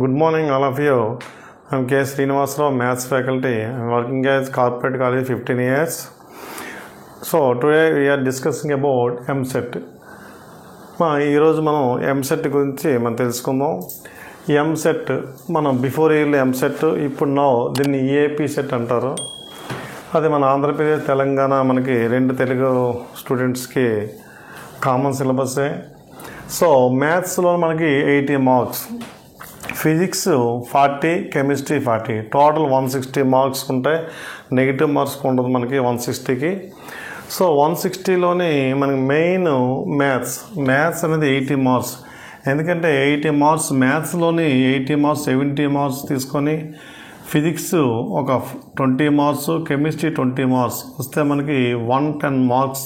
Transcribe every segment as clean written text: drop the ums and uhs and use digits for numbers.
Good morning, all of you. I'm K. Srinivasrao, Maths faculty. I'm working as corporate college 15 years. So today we are discussing about MSET. ఈరోజు మనం ఎంసెట్ గురించి మనం తెలుసుకుందాం. ఈ ఎంసెట్ మనం before ఇయర్లో ఎంసెట్, ఇప్పుడు దీన్ని ఏపీ సెట్ అంటారు. అది మన ఆంధ్రప్రదేశ్ తెలంగాణ మనకి రెండు తెలుగు స్టూడెంట్స్కి కామన్ సిలబస్సే. సో మ్యాథ్స్లో మనకి 80 marks, physics 40, chemistry 40, total 160 marks ఉంటాయి. నెగిటివ్ మార్క్స్ ఉండదు మనకి 160కి. సో 160లోని మనకి మెయిన్ మ్యాథ్స్ అనేది 80 మార్క్స్. ఎందుకంటే 80 మార్క్స్ మ్యాథ్స్లోని 80 మార్క్స్ 70 మార్క్స్ తీసుకొని ఫిజిక్స్ ఒక 20 మార్క్స్, కెమిస్ట్రీ 20 మార్క్స్ వస్తే మనకి 110 మార్క్స్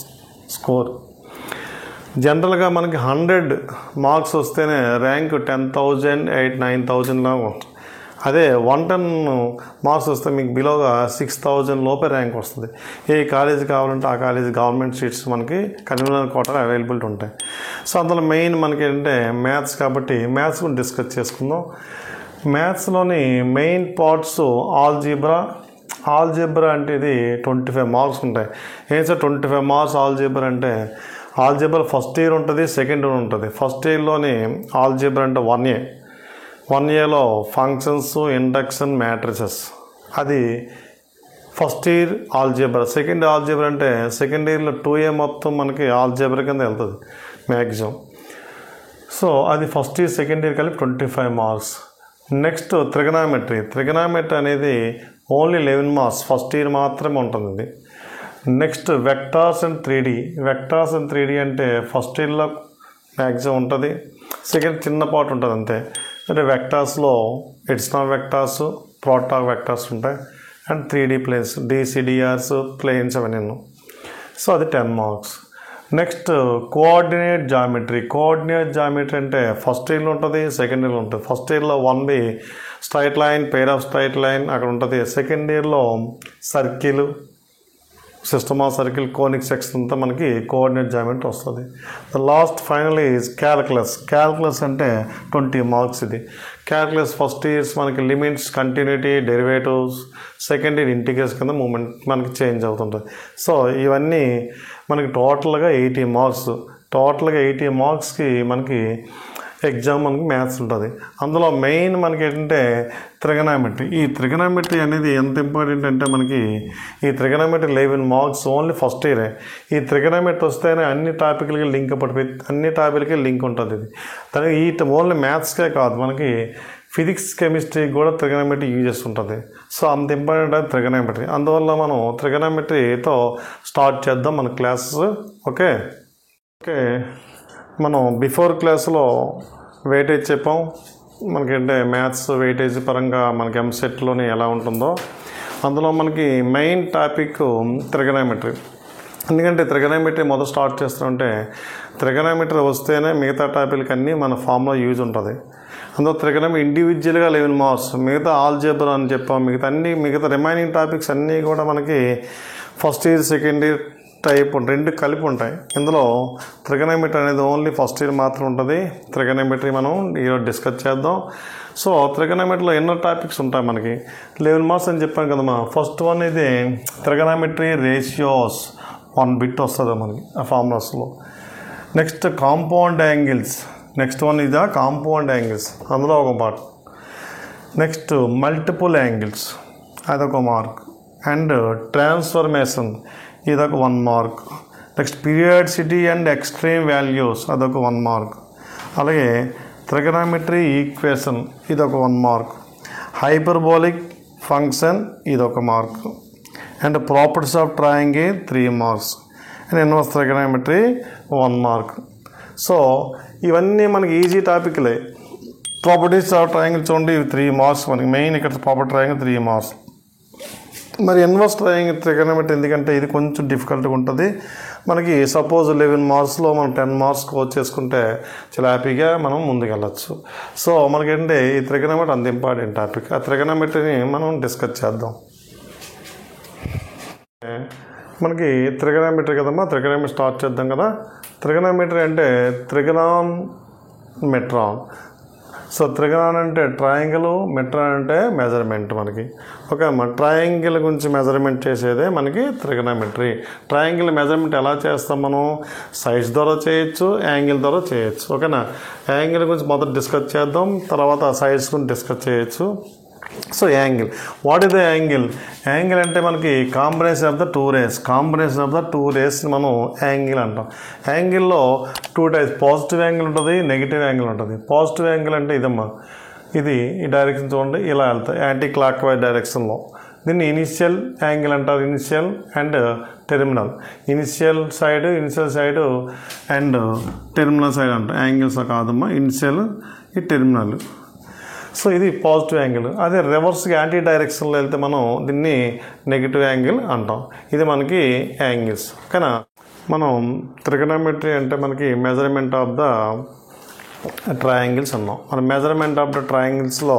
స్కోర్. జనరల్గా మనకి 100 మార్క్స్ వస్తేనే ర్యాంక్ 10,000, 8,000-9,000 ఉంటుంది. అదే 110 మార్క్స్ వస్తే మీకు బిలోగా 6,000 లోపే ర్యాంక్ వస్తుంది. ఏ కాలేజీ కావాలంటే ఆ కాలేజీ గవర్నమెంట్ సీట్స్ మనకి కన్వీనర్ కోటా అవైలబిలిటీ ఉంటాయి. సో అందులో మెయిన్ మనకి ఏంటంటే మ్యాథ్స్ కాబట్టి మ్యాథ్స్ గురించి డిస్కస్ చేసుకుందాం. మ్యాథ్స్లోని మెయిన్ పార్ట్స్ ఆల్జీబ్రా అంటే ఇది 25 మార్క్స్ ఉంటాయి. ఏం సార్ 25 మార్క్స్ ఆల్జీబ్రా అంటే? ఆల్జీబ్రా ఫస్ట్ ఇయర్ ఉంటుంది, సెకండ్ ఇయర్ ఉంటుంది. ఫస్ట్ ఇయర్లోని ఆల్జీబ్రా అంటే 1 ఇయర్లో ఫంక్షన్స్, ఇండక్షన్, మ్యాట్రిసెస్, అది first year algebra. Second algebra అంటే సెకండ్ ఇయర్లో 2A మొత్తం మనకి ఆల్జీబ్రా కింద వెళ్తుంది మ్యాక్సిమం. సో అది ఫస్ట్ ఇయర్ సెకండ్ ఇయర్ కలిపి 25 మార్క్స్. నెక్స్ట్ ట్రిగనామెట్రీ అనేది ఓన్లీ 11 మార్క్స్, ఫస్ట్ ఇయర్ మాత్రమే ఉంటుంది ఇది. నెక్స్ట్ వెక్టార్స్ అండ్ 3D అంటే ఫస్ట్ ఇయర్లో మ్యాక్సిమం ఉంటుంది, సెకండ్ చిన్న పార్ట్ ఉంటుంది అంతే. అంటే వెక్టార్స్లో ఎడిషనల్ వెక్టార్స్, ప్రోడక్ట్ వెక్టార్స్ ఉంటాయి, and 3D planes, DCDRs, planes అవన్నీ. సో అది 10 మార్క్స్. నెక్స్ట్ కోఆర్డినేట్ జామెట్రీ అంటే ఫస్ట్ ఇయర్లో ఉంటుంది, సెకండ్ ఇయర్లో ఉంటుంది. ఫస్ట్ ఇయర్లో 1B straight line, pair of straight line అక్కడ ఉంటుంది. సెకండ్ ఇయర్లో circle, system of circle, conic section అంతా మనకి కోఆర్డినేట్ జామెట్రీ వస్తుంది. The last final is calculus అంటే 20 మార్క్స్. ఇది క్యాల్కులస్ ఫస్ట్ ఇయర్స్ మనకి limits, continuity, derivatives, second year integration కింద మూమెంట్ మనకి చేంజ్ అవుతుంటుంది. సో ఇవన్నీ మనకి టోటల్గా 80 మార్క్స్. టోటల్గా 80 మార్క్స్కి మనకి ఎగ్జామ్ మనకి మ్యాథ్స్ ఉంటుంది. అందులో మెయిన్ మనకి ఏంటంటే ట్రిగనామెట్రీ. ఈ ట్రిగనామెట్రీ అనేది ఎంత ఇంపార్టెంట్ అంటే మనకి ఈ ట్రిగనామెట్రీ 11 మార్క్స్ ఓన్లీ ఫస్ట్ ఇయరే. ఈ ట్రిగనామెట్రీ వస్తేనే అన్ని టాపిక్లకి లింక్ ఉంటుంది. ఇది దానికి ఈ ఓన్లీ మ్యాథ్స్కే కాదు, మనకి ఫిజిక్స్, కెమిస్ట్రీ కూడా ట్రిగనామెట్రీ యూజ్ చేస్తుంటుంది. సో అంత ఇంపార్టెంట్ అది ట్రిగనామెట్రీ. అందువల్ల మనం ట్రిగనామెట్రీతో స్టార్ట్ చేద్దాం మన క్లాసెస్. ఓకే, మనం బిఫోర్ క్లాస్లో వెయిటేజ్ చెప్పాం. మనకంటే మ్యాథ్స్ వెయిటేజ్ పరంగా మనకి ఎంసెట్లోని ఎలా ఉంటుందో, అందులో మనకి మెయిన్ టాపిక్ ట్రిగనామెట్రీ. ఎందుకంటే ట్రిగనామెట్రీ మొదలు స్టార్ట్ చేస్తుంటే ట్రిగనామెట్రీ వస్తేనే మిగతా టాపిక్ అన్నీ మన ఫామ్లో యూజ్ ఉంటుంది. అందులో ట్రిగనామెట్రీ ఇండివిజువల్గా 11 మార్క్స్, మిగతా ఆల్జీబ్రా అని చెప్పాం. మిగతా రిమైనింగ్ టాపిక్స్ అన్నీ కూడా మనకి first year, second year type రెండు కలిపి ఉంటాయి. ఇందులో ట్రిగనామెట్రీ అనేది ఓన్లీ ఫస్ట్ ఇయర్ మాత్రం ఉంటుంది. ట్రిగనామెట్రీ మనం ఈరోజు డిస్కస్ చేద్దాం. సో ట్రిగనామెట్రీలో ఎన్నో టాపిక్స్ ఉంటాయి మనకి. 11 మార్క్స్ అని చెప్పాను కదమ్మా. ఫస్ట్ వన్ ఇది ట్రిగనామెట్రీ రేషియోస్, 1 బిట్ వస్తుంది మనకి ఆ ఫార్ములాస్లో. Next compound angles, next one ఇదా కాంపౌండ్ యాంగిల్స్, అందులో ఒక పార్ట్. నెక్స్ట్ మల్టిపుల్ యాంగిల్స్, అదొక మార్క్. అండ్ ట్రాన్స్ఫర్మేషన్, ఇదొక 1 mark. Next periodicity and extreme values, అదొక 1 మార్క్. అలాగే ట్రిగనామెట్రీ ఈక్వేషన్, ఇదొక 1 మార్క్. హైపర్బోలిక్ ఫంక్షన్, ఇదొక mark. And properties of triangle 3 marks. And inverse trigonometry 1 mark. So ఇవన్నీ మనకి ఈజీ టాపిక్లే. ప్రాపర్టీస్ ఆఫ్ ట్రయాంగిల్ చూడండి, ఇవి 3 మార్క్స్ మనకి మెయిన్. ఇక్కడ ప్రాపర్ ట్రయాంగిల్ 3 మార్క్స్. మరి ఇన్వర్స్ ట్రిగనామెట్రీ ఎందుకంటే ఇది కొంచెం డిఫికల్ట్గా ఉంటుంది మనకి. సపోజ్ 11 మార్క్స్లో మనం 10 మార్క్స్ స్కోర్ చేసుకుంటే చాలా హ్యాపీగా మనం ముందుకెళ్ళచ్చు. సో మనకేంటంటే ఈ ట్రిగనామెట్రీ అంత ఇంపార్టెంట్ టాపిక్. ఆ ట్రిగనామెట్రీని మనం డిస్కస్ చేద్దాం. మనకి ట్రిగనామెట్రీ కదమ్మా, ట్రిగనామెట్రీ స్టార్ట్ చేద్దాం కదా. ట్రిగనామెట్రీ అంటే ట్రిగనాన్ మెట్రాన్. సో త్రిగణం అంటే ట్రయాంగిల్, మెట్రాన్ అంటే మెజర్మెంట్ మనకి. ఓకే అమ్మా, ట్రయాంగిల్ గురించి మెజర్మెంట్ చేసేదే మనకి త్రిగనమెట్రీ. ట్రయాంగిల్ మెజర్మెంట్ ఎలా చేస్తాం మనం? సైజ్ ద్వారా చేయొచ్చు, యాంగిల్ ద్వారా చేయొచ్చు. ఓకేనా, యాంగిల్ గురించి మొదట డిస్కస్ చేద్దాం, తర్వాత సైజ్ గురించి డిస్కస్ చేయొచ్చు. So angle, what is the angle? Angle అంటే మనకి combination of the two rays. Combination of the two rays మనం యాంగిల్ అంటాం. యాంగిల్లో టూ టైప్స్, పాజిటివ్ యాంగిల్ ఉంటుంది, నెగిటివ్ యాంగిల్ ఉంటుంది. పాజిటివ్ యాంగిల్ అంటే ఇదమ్మా, ఇది ఈ డైరెక్షన్ చూడండి, ఇలా వెళ్తాయి యాంటీ క్లాక్ వైజ్ డైరెక్షన్లో. దీన్ని ఇనిషియల్ యాంగిల్ అంటారు, initial and terminal. Initial side and terminal side అంటారు. యాంగిల్స్ కాదమ్మా, ఇనిషియల్, ఈ టెర్మినల్. సో ఇది పాజిటివ్ యాంగిల్. అదే రివర్స్గా యాంటీ డైరెక్షన్లో వెళ్తే మనం దీన్ని నెగిటివ్ యాంగిల్ అంటాం. ఇది మనకి యాంగిల్స్. కానీ మనం త్రిగనమెట్రీ అంటే మనకి మెజర్మెంట్ ఆఫ్ ద ట్రయాంగిల్స్ అన్నాం. మన మెజర్మెంట్ ఆఫ్ ద ట్రయాంగిల్స్లో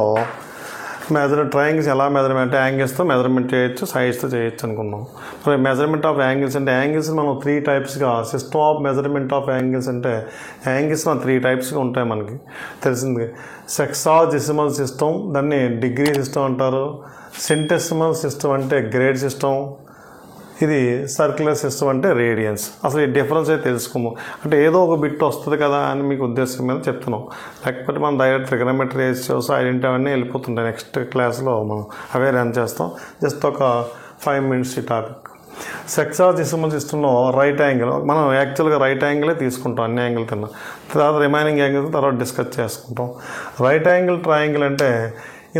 ట్రయాంగిల్స్ ఎలా మెజర్మెంట్ అంటే యాంగిల్స్తో మెజర్మెంట్ చేయొచ్చు, సైజ్తో చేయొచ్చు అనుకున్నాం. మరి మెజర్మెంట్ ఆఫ్ యాంగిల్స్ అంటే యాంగిల్స్ మనం 3 టైప్స్గా, system of measurement of angles అంటే యాంగిల్స్ మన 3 టైప్స్గా ఉంటాయి మనకి తెలిసింది. సెక్సాడెసిమల్ సిస్టమ్, దాన్ని డిగ్రీ సిస్టమ్ అంటారు. సెంటెసిమల్ సిస్టమ్ అంటే గ్రేడ్ సిస్టమ్. ఇది సర్క్యులర్ సిస్టమ్ అంటే రేడియన్స్. అసలు ఈ డిఫరెన్స్ అయితే తెలుసుకుందాం. అంటే ఏదో ఒక బిట్ వస్తుంది కదా అని మీకు ఉద్దేశం మీద చెప్తున్నాం. లేకపోతే మనం డైరెక్ట్ ట్రిగనమెట్రీ రేషియోస్, ఐడెంటిటీ అవన్నీ వెళ్ళిపోతుంటాయి. నెక్స్ట్ క్లాస్లో మనం అవే రన్ చేస్తాం. జస్ట్ ఒక 5 minutes ఈ టాపిక్. సెక్సాడెసిమల్ సిస్టంలో రైట్ యాంగిల్, మనం యాక్చువల్గా రైట్ యాంగిలే తీసుకుంటాం అన్ని యాంగిల్ తిన్నా, తర్వాత రిమైనింగ్ యాంగిల్ తర్వాత డిస్కస్ చేసుకుంటాం. రైట్ యాంగిల్ ట్రయాంగిల్ అంటే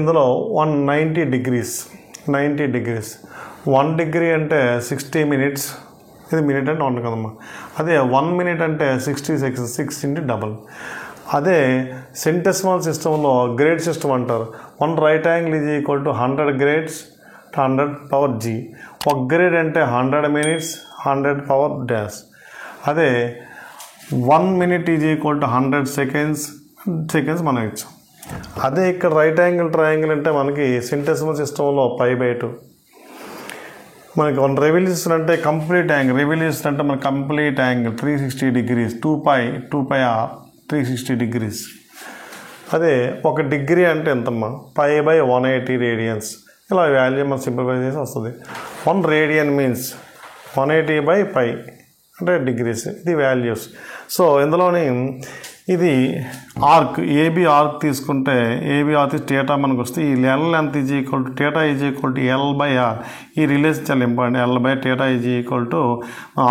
ఇందులో 190 degrees, 90 degrees. 1 degree అంటే 60 minutes. ఇది మినిట్ అంటే 1 కదమ్మా. అదే 1 minute అంటే 60 seconds, 6 into double. అదే సెంటెసిమల్ సిస్టంలో గ్రేడ్ సిస్టమ్ అంటారు. 1 right angle is equal to 100 grades, 100 power g. 1 grade అంటే 100 minutes, 100 power dash. అదే 1 minute is equal to 100 seconds మనం ఇచ్చాం. అదే ఇక్కడ రైట్ యాంగిల్ ట్రయాంగిల్ అంటే మనకి సెంటెసిమల్ సిస్టంలో π/2. మనకి 1 revolution అంటే కంప్లీట్ యాంగిల్. రెవల్యూషన్ అంటే మన complete angle 360 degrees, 2πr 360 degrees. అదే 1 degree అంటే ఎంతమ్మా? π/180 radians. ఇలా వాల్యూ మనం సింప్లిఫై చేసి వస్తుంది. 1 radian మీన్స్ 180/π అంటే డిగ్రీస్. ఇది వాల్యూస్. సో ఇందులోని ఇది ఆర్క్, ఏబీ ఆర్క్ తీసుకుంటే ఏబీ ఆర్క్ థీటా మనకు వస్తే ఈ L length is equal to theta is equal to L/R. ఈ రిలేషన్ చాలా important. L/θ is equal to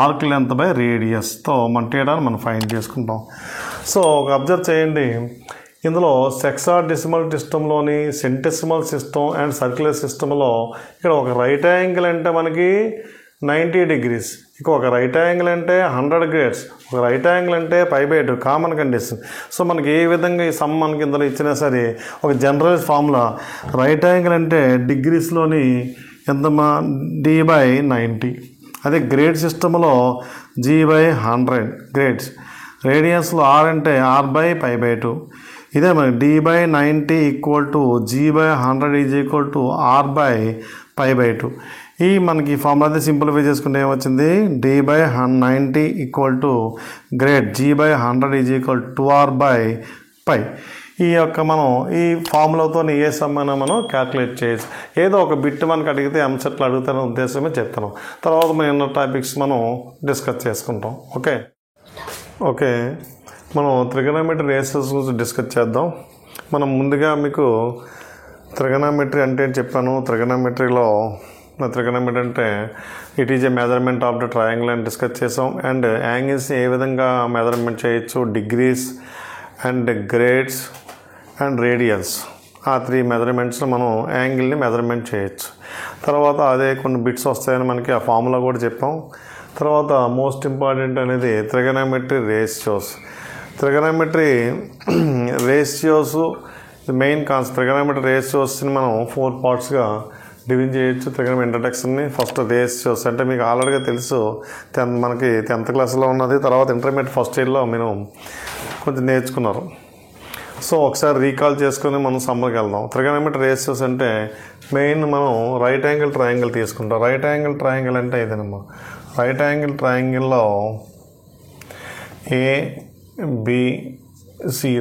arc length by రేడియస్తో మన థీటాను మనం ఫైండ్ చేసుకుంటాం. సో ఒక అబ్జర్వ్ చేయండి, ఇందులో సెక్సాడెసిమల్ సిస్టంలోని సెంటెసిమల్ సిస్టమ్ అండ్ సర్క్యులర్ సిస్టంలో ఇక్కడ ఒక రైట్ యాంగిల్ అంటే మనకి 90 degrees, ఇక ఒక రైట్ యాంగిల్ అంటే 100 grades, ఒక రైట్ యాంగిల్ అంటే π/2 కామన్ కండిషన్. సో మనకి ఏ విధంగా ఈ సమ్ మనకి ఇందులో ఇచ్చినా సరే ఒక జనరల్ ఫార్ములా, రైట్ యాంగిల్ అంటే డిగ్రీస్లోని ఎంతమా D/90. అదే గ్రేడ్ సిస్టంలో G/100 గ్రేడ్స్. రేడియన్స్లో R అంటే R/π/2. ఇదే మనకి D/90 equal to G/100 is equal to R/π/2. ఈ మనకి ఫార్ములా అయితే సింప్లిఫై చేసుకుంటే ఏమొచ్చింది? D/90 equal to grade G/100 is equal to 2R/π. ఈ యొక్క మనం ఈ ఫార్ములాతో ఏ సమ్మైనా మనం క్యాల్కులేట్ చేయొచ్చు. ఏదో ఒక బిట్ మనకు అడిగితే ఎంసెట్లు అడుగుతారనే ఉద్దేశమే చెప్తున్నాం. తర్వాత మనం ఎన్నో టాపిక్స్ మనం డిస్కస్ చేసుకుంటాం. ఓకే మనం ట్రిగనమెట్రీ రేషియోస్ గురించి డిస్కస్ చేద్దాం. మనం ముందుగా మీకు ట్రిగనమెట్రీ అంటే చెప్పాను. ట్రిగనమెట్రీ అంటే it is a measurement of the triangle అని డిస్కస్ చేసాం. అండ్ యాంగిల్స్ ఏ విధంగా మెజర్మెంట్ చేయొచ్చు, degrees and grades and radians, ఆ 3 మెజర్మెంట్స్లో మనం యాంగిల్ని మెజర్మెంట్ చేయొచ్చు. తర్వాత అదే కొన్ని బిట్స్ వస్తాయని మనకి ఆ ఫార్ములా కూడా చెప్పాం. తర్వాత మోస్ట్ ఇంపార్టెంట్ అనేది trigonometry ratios. Trigonometry ratios main concept. Trigonometry రేషియోస్ని మనం 4 partsగా డివిజన్ చేయొచ్చు. ట్రిగనమెట్రీ ఇంట్రడక్షన్ని ఫస్ట్ రేషియోస్ అంటే మీకు ఆల్రెడీగా తెలుసు, మనకి 10th క్లాస్లో ఉన్నది. తర్వాత ఇంటర్మీడియట్ ఫస్ట్ ఇయర్లో మీరు కొంచెం నేర్చుకున్నారు. సో ఒకసారి రీకాల్ చేసుకొని మనం సమ్మర్కి వెళ్దాం. ట్రిగనమెట్రీ రేషియోస్ అంటే మెయిన్ మనం రైట్ యాంగిల్ ట్రయాంగిల్ తీసుకుంటాం. రైట్ యాంగిల్ ట్రయాంగిల్ అంటే ఇదేనమ్మా. రైట్ యాంగిల్ ట్రయాంగిల్లో AB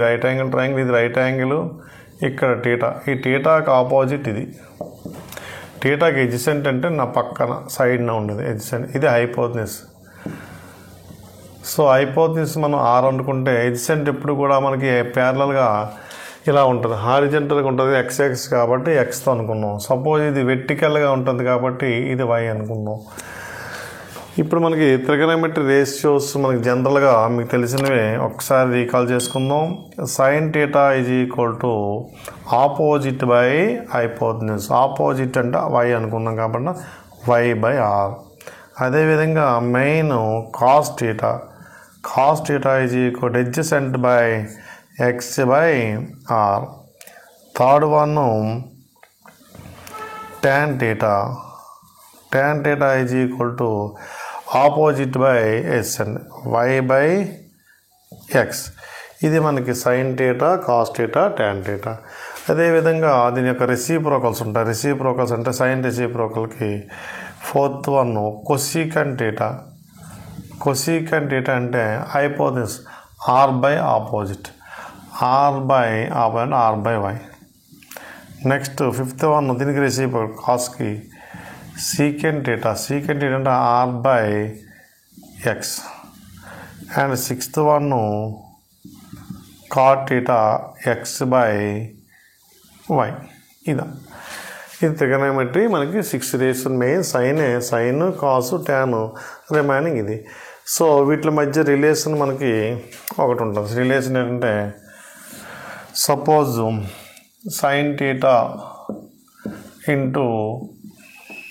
రైట్ యాంగిల్ ట్రయాంగిల్, ఇది రైట్ యాంగిల్, ఇక్కడ టీటా, ఈ టీటాకి ఆపోజిట్ ఇది. టీటాకి ఎడ్జసెంట్ అంటే నా పక్కన సైడ్న ఉండేది ఎడ్జసెంట్, ఇది హైపోటెన్యూస్. సో హైపోటెన్యూస్ మనం ఆర్ అనుకుంటే ఎడ్జసెంట్ ఎప్పుడు కూడా మనకి ప్యారలల్గా ఇలా ఉంటుంది, హారిజెంటల్గా ఉంటుంది, ఎక్స్ కాబట్టి ఎక్స్తో అనుకున్నాం. సపోజ్ ఇది వెర్టికల్గా ఉంటుంది కాబట్టి ఇది వై అనుకున్నాం. ఇప్పుడు మనకి ట్రిగనోమెట్రీ రేషియోస్ మనకి జనరల్గా మీకు తెలిసినవే ఒకసారి రీకాల్ చేసుకుందాం. Sine theta is equal to opposite by hypotenuse. Opposite అంటే వై అనుకున్నాం కాబట్టి వై బై ఆర్. అదేవిధంగా main cos theta is equal to adjacent by X by R. Third one tan theta is equal to opposite by S and Y by X. ఇది మనకి sine theta, cos theta, tan theta. అదేవిధంగా దీని యొక్క reciprocals ఉంటాయి. Reciprocals అంటే sine రెసిప్రోకల్కి fourth one cosecant theta అంటే hypotenuse are by opposite, r by y. Next fifth one దీనికి రెసిప్రోకల్ కాస్కి సీకెంట్ టీటా అంటే r by x. And sixth one cot theta x by y. ఇది trigonometry మనకి 6 ratio main sine cos tan remaining ఇది. So వీటి మధ్య relation మనకి ఒకటి ఉంటుంది. రిలేషన్ ఏంటంటే suppose sine theta into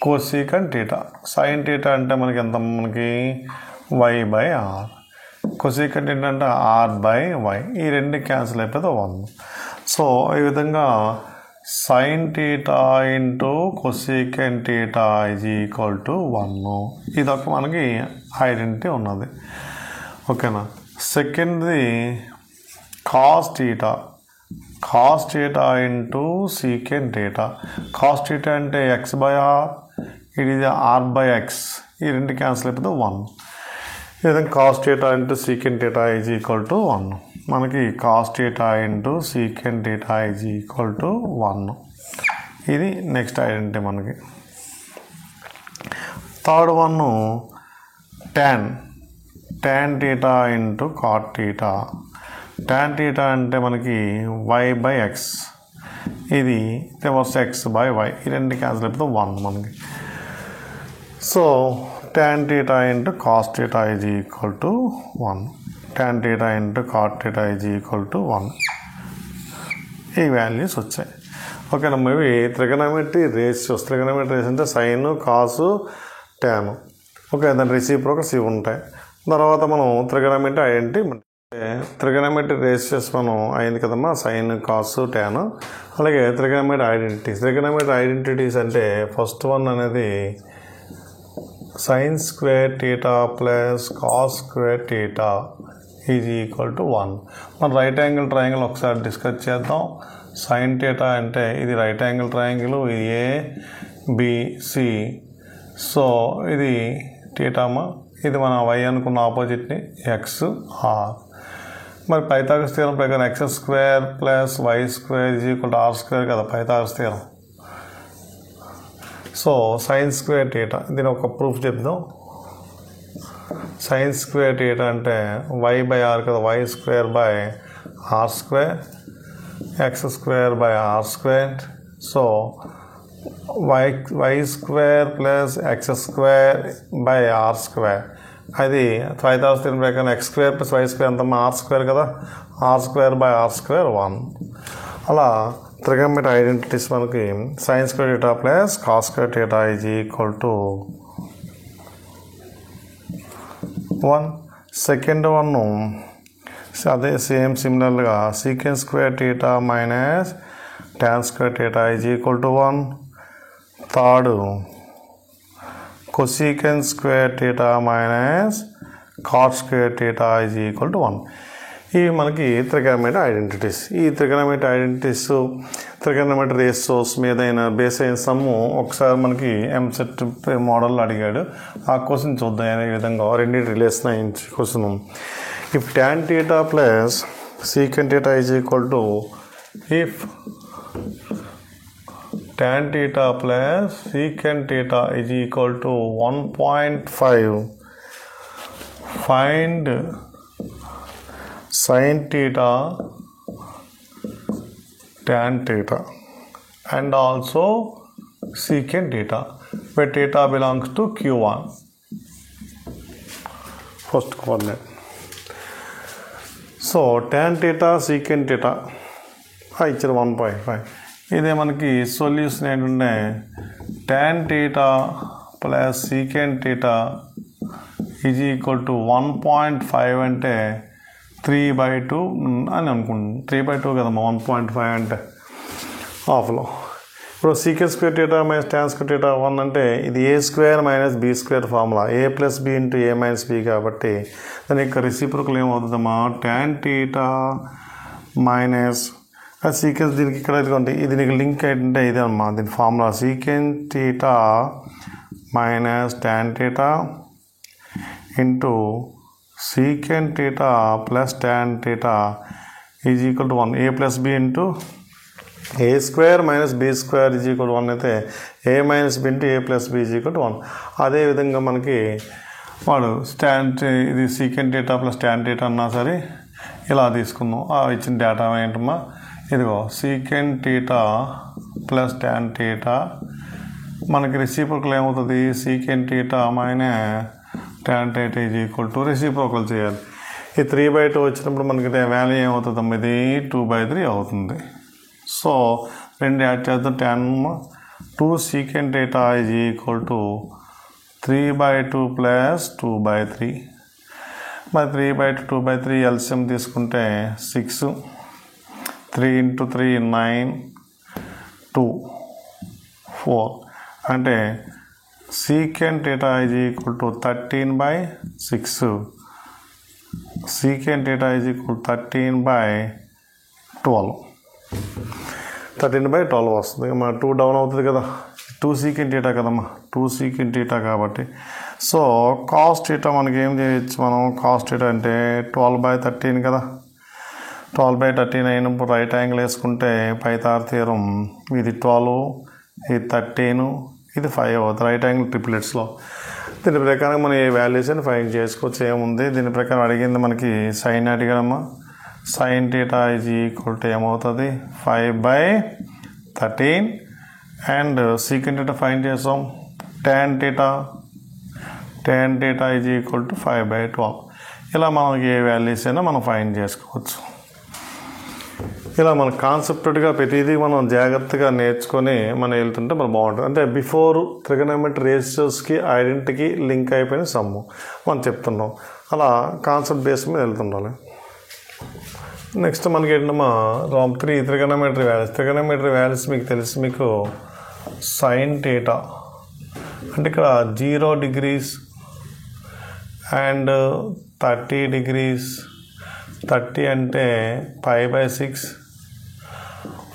cosecant theta. Sine theta అంటే మనకి ఎంత, మనకి y by r. Cosecant theta అంటే ఆర్ బై వై. ఈ రెండు క్యాన్సిల్ అయిపోతే 1. సో ఈ విధంగా sine theta into cosecant theta is equal to 1. ఇదొక మనకి ఐడెంటిటీ ఉన్నది. ఓకేనా. సెకండ్ది cos theta into secant theta. Cos theta అంటే ఎక్స్ బై ఆర్, ఇది ఆర్ బై ఎక్స్. ఈ రెండు క్యాన్సిల్ అయిపోతే 1. ఈ విధంగా cos theta into secant theta is equal to 1. మనకి cos theta into secant theta is equal to 1. ఇది నెక్స్ట్ ఐడెంటిటీ మనకి. Third one tan theta into cot theta. tan theta అంటే మనకి వై బై ఎక్స్, ఇది reverse x by y. ఈ రెండు cancel అయిపోతే 1 మనకి. So tan theta into cos theta is equal to 1. tan theta into cot theta is equal to 1. ఈ values వచ్చాయి. ఓకేనా. ఇవి ట్రిగనోమెట్రీ రేషియోస్. ట్రిగనోమెట్రీ రేషియో అంటే సైన్, కాసు, ట్యాన్. ఓకే, దాని రెసిప్రోకల్స్ ఇవి ఉంటాయి. తర్వాత మనం ట్రిగనోమెట్రీ ఐడెంటిటీ, ట్రిగనోమెట్రీ రేషియోస్ మనం అయింది కదమ్మా, సైన్, కాసు, ట్యాన్. అలాగే ట్రిగనోమెట్రీ ఐడెంటిటీస్ అంటే ఫస్ట్ వన్ అనేది sine square theta plus cos square theta is equal to 1. మన రైట్ యాంగిల్ ట్రయాంగిల్ ఒకసారి డిస్కస్ చేద్దాం. సైన్ టీటా అంటే ఇది రైట్ యాంగిల్ ట్రయాంగిల్, ఇది ఏబిసి. సో ఇది టీటామా, ఇది మన వై అనుకున్న ఆపోజిట్ని ఎక్స్ ఆర్. మరి పైథాగరస్ థియరం ప్రకారం X square plus why square is equal to r square కదా Pythagoras theorem. So sign square theta, దీని ఒక ప్రూఫ్ చెప్దాం. సైన్ స్క్వేర్ టీటా అంటే వై బై ఆర్ కదా, Y square by R square, X square by R square. So Y square plus X square by R square. అది Pythagoras theorem ప్రకారం X square plus why square అంతమ్మా R square కదా, R square by R square 1. అలా trigonometry identities మనకి sine square theta plus cos square theta is equal to 1. Second one అదే same సిమిలర్గా secant square theta minus tan square theta is equal to 1. Third cosecant square theta minus cot square theta is equal to 1. ఇవి మనకి trigonometry identities. ఈ trigonometry identities trigonometry ratios మీద base అయిన sum ఒకసారి మనకి EAMCET model అడిగాడు. ఆ క్వశ్చన్ చూద్దాం. అనే విధంగా రెండింటి రిలేషన్ అయింది question. If tan theta plus secant theta is equal to, if tan theta plus secant theta is equal to 1.5, find sin theta, tan theta, and also secant theta, where theta belongs to Q1, first coordinate. So tan theta secant theta ఇచ్చారు 1.5. ఇదే మనకి solution ఏంటంటే tan theta plus secant theta is equal to 1.5 అంటే 3/2 అని అనుకుంటున్నాం. 3/2 కదమ్మా 1.5 అంటే హాఫ్లో. ఇప్పుడు secant square theta minus tan square theta 1 అంటే ఇది a square minus b square formula, a plus b into a minus b కాబట్టి దాని యొక్క రెసిప్రోకల్ ఏమవుతుందమ్మా tan theta మైనస్ సీకెన్స్, దీనికి ఇక్కడ ఇదిగోండి ఇది నీకు లింక్ ఏంటంటే ఇదే అమ్మా దీని formula, secant theta minus tan theta into secant theta plus tan theta is equal to 1, a plus b into a square minus b square is equal to 1 అయితే a minus b into a plus b is equal to 1. అదేవిధంగా మనకి వాడు ఇది secant theta plus tan theta అన్నా సరే ఇలా తీసుకుందాం. ఇచ్చిన డేటా ఏంటమ్మా ఇదిగో secant theta plus tan theta, మనకి రెసిప్రోకల్ ఏమవుతుంది secant theta minus tan theta is equal to reciprocal చేయాలి. ఈ 3/2 వచ్చినప్పుడు మనకి వాల్యూ ఏమవుతుందమ్మా ఇది 2/3 అవుతుంది. సో రెండు యాడ్ చేద్దాం. tan 2 secant theta is equal to 3/2 plus 2/3. మరి 3/2 2/3 ఎల్సిఎం తీసుకుంటే 6, 3 ఇంటూ 3 9, 2 4 అంటే secant theta is equal to 13/6, secant theta is equal 13/12, 13/12 వస్తుంది. మన 2 డౌన్ అవుతుంది కదా, 2 secant theta కదమ్మా, 2 secant theta కాబట్టి. సో cos theta మనకి ఏం చేయొచ్చు మనం, cos theta అంటే 12/13 కదా, 12/13 అయినప్పుడు రైట్ యాంగిల్ వేసుకుంటే పైథాగరస్ థియరం ఇది 12, ఇది 13, ఇది 5 అవుతుంది రైట్ యాంగిల్ ట్రిప్లెట్స్లో. దీని ప్రకారం మనం ఏ వాల్యూస్ అని ఫైండ్ చేసుకోవచ్చు. ఏముంది దీని ప్రకారం అడిగింది మనకి సైన్ అడిగామా, sin theta is equal to ఏమవుతుంది 5/13 అండ్ secant theta ఫైండ్ చేసాం, tan theta is equal to 5/12. ఇలా మనకి ఏ వాల్యూస్ అయినా మనం ఫైండ్ చేసుకోవచ్చు. ఇలా మన కాన్సెప్టెడ్గా ప్రతిదీ మనం జాగ్రత్తగా నేర్చుకొని మనం వెళ్తుంటే మనం బాగుంటుంది. అంటే బిఫోర్ ట్రిగనోమెట్రీ రేషియోస్కి ఐడెంటిటీకి లింక్ అయిపోయిన సమ్ము మనం చెప్తున్నాం. అలా కాన్సెప్ట్ బేస్ మీద వెళ్తుండాలి. నెక్స్ట్ మనకి ఏంటమ్మా 3 ట్రిగనోమెట్రీ వాల్యూస్ మీకు తెలుసు. మీకు sin theta అంటే ఇక్కడ 0 degrees అండ్ 30 degrees, 30 అంటే π/6,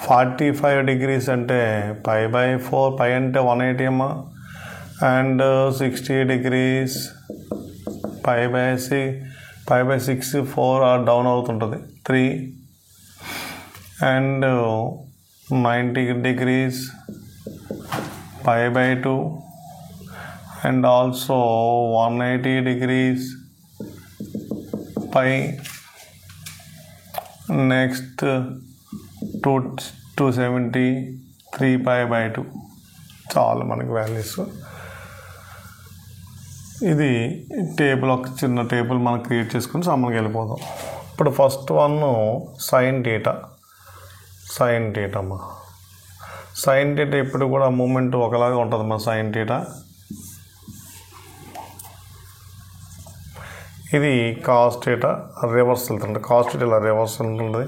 45 degrees అంటే π/4, π అంటే 180 అమ్మా, అండ్ 60 degrees π/6 4 డౌన్ అవుతుంటుంది 3, and 90 degrees π/2 and also 180 degrees π. Next 270, 3 π/2 చాలా మనకి వాల్యూస్. ఇది టేబుల్, ఒక చిన్న టేబుల్ మనం క్రియేట్ చేసుకుని సమ్మకి వెళ్ళిపోదాం. ఇప్పుడు ఫస్ట్ వన్ sin theta అమ్మా. sin theta ఇప్పుడు కూడా మూమెంట్ ఒకలాగా ఉంటుంది మా sin theta. ఇది cos theta రివర్స్ వెళ్తుంది, cos theta ఇలా రివర్స్ ఉంటుంది,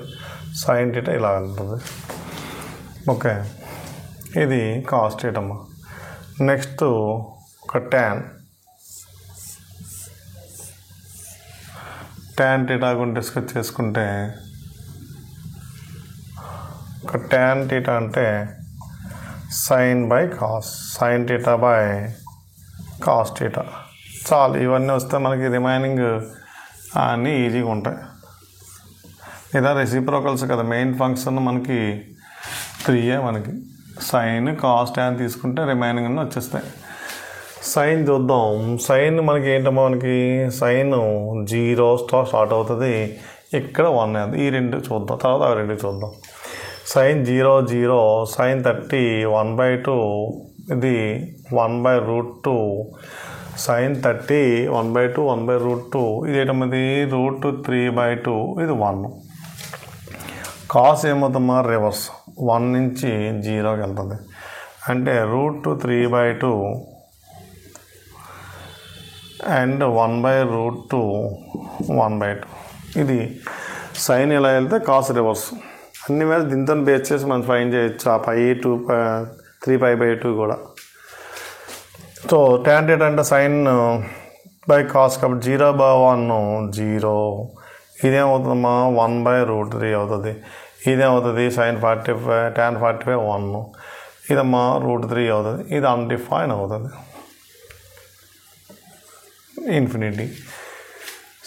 sin theta ఇలా ఉంటుంది. ఓకే, ఇది cos theta అమ్మా. నెక్స్ట్ ఒక tan theta గురించి డిస్కస్ చేసుకుంటే ఒక tan theta అంటే sin cos, sin theta cos theta. చాలు, ఇవన్నీ వస్తే మనకి రిమైనింగ్ అన్నీ ఈజీగా ఉంటాయి. లేదా రెసిప్రోకల్స్ కదా, మెయిన్ ఫంక్షన్ మనకి 3 మనకి సైన్ కాస్ టాన్ తీసుకుంటే రిమైనింగ్ అన్నీ వచ్చేస్తాయి. సైన్ చూద్దాం. సైన్ మనకి ఏంటమ్మా, మనకి సైన్ 0తో స్టార్ట్ అవుతుంది, ఇక్కడ 1 ఈ రెండు చూద్దాం, తర్వాత ఆ రెండు చూద్దాం. సైన్ 0 0, సైన్ 30 1/2, ఇది 1/√2, సైన్ 30 1/2 1/√2, ఇది ఏంటమ్మది √3/2, ఇది 1. కాస్ ఏమవుతుందమ్మా, రివర్స్ 1 నుంచి 0కి వెళ్తుంది, అంటే √3/2 అండ్ 1/√2 1/2. ఇది సైన్ ఇలా వెళ్తే కాస్ రివర్స్. అన్ని మీద దీంతో బేస్ చేసి మనం ఫైన్ చేయొచ్చు ఆ π2 3π/2 కూడా. సో tan θ అంటే సైన్ బై కాస్ కాబట్టి 0/1 0, ఇదేమవుతుందమ్మా 1/√3 అవుతుంది, ఇదేమవుతుంది సైన్ 45 tan 45 1, ఇదమ్మా √3 అవుతుంది, ఇది అన్డిఫైన్ అవుతుంది ఇన్ఫినిటీ.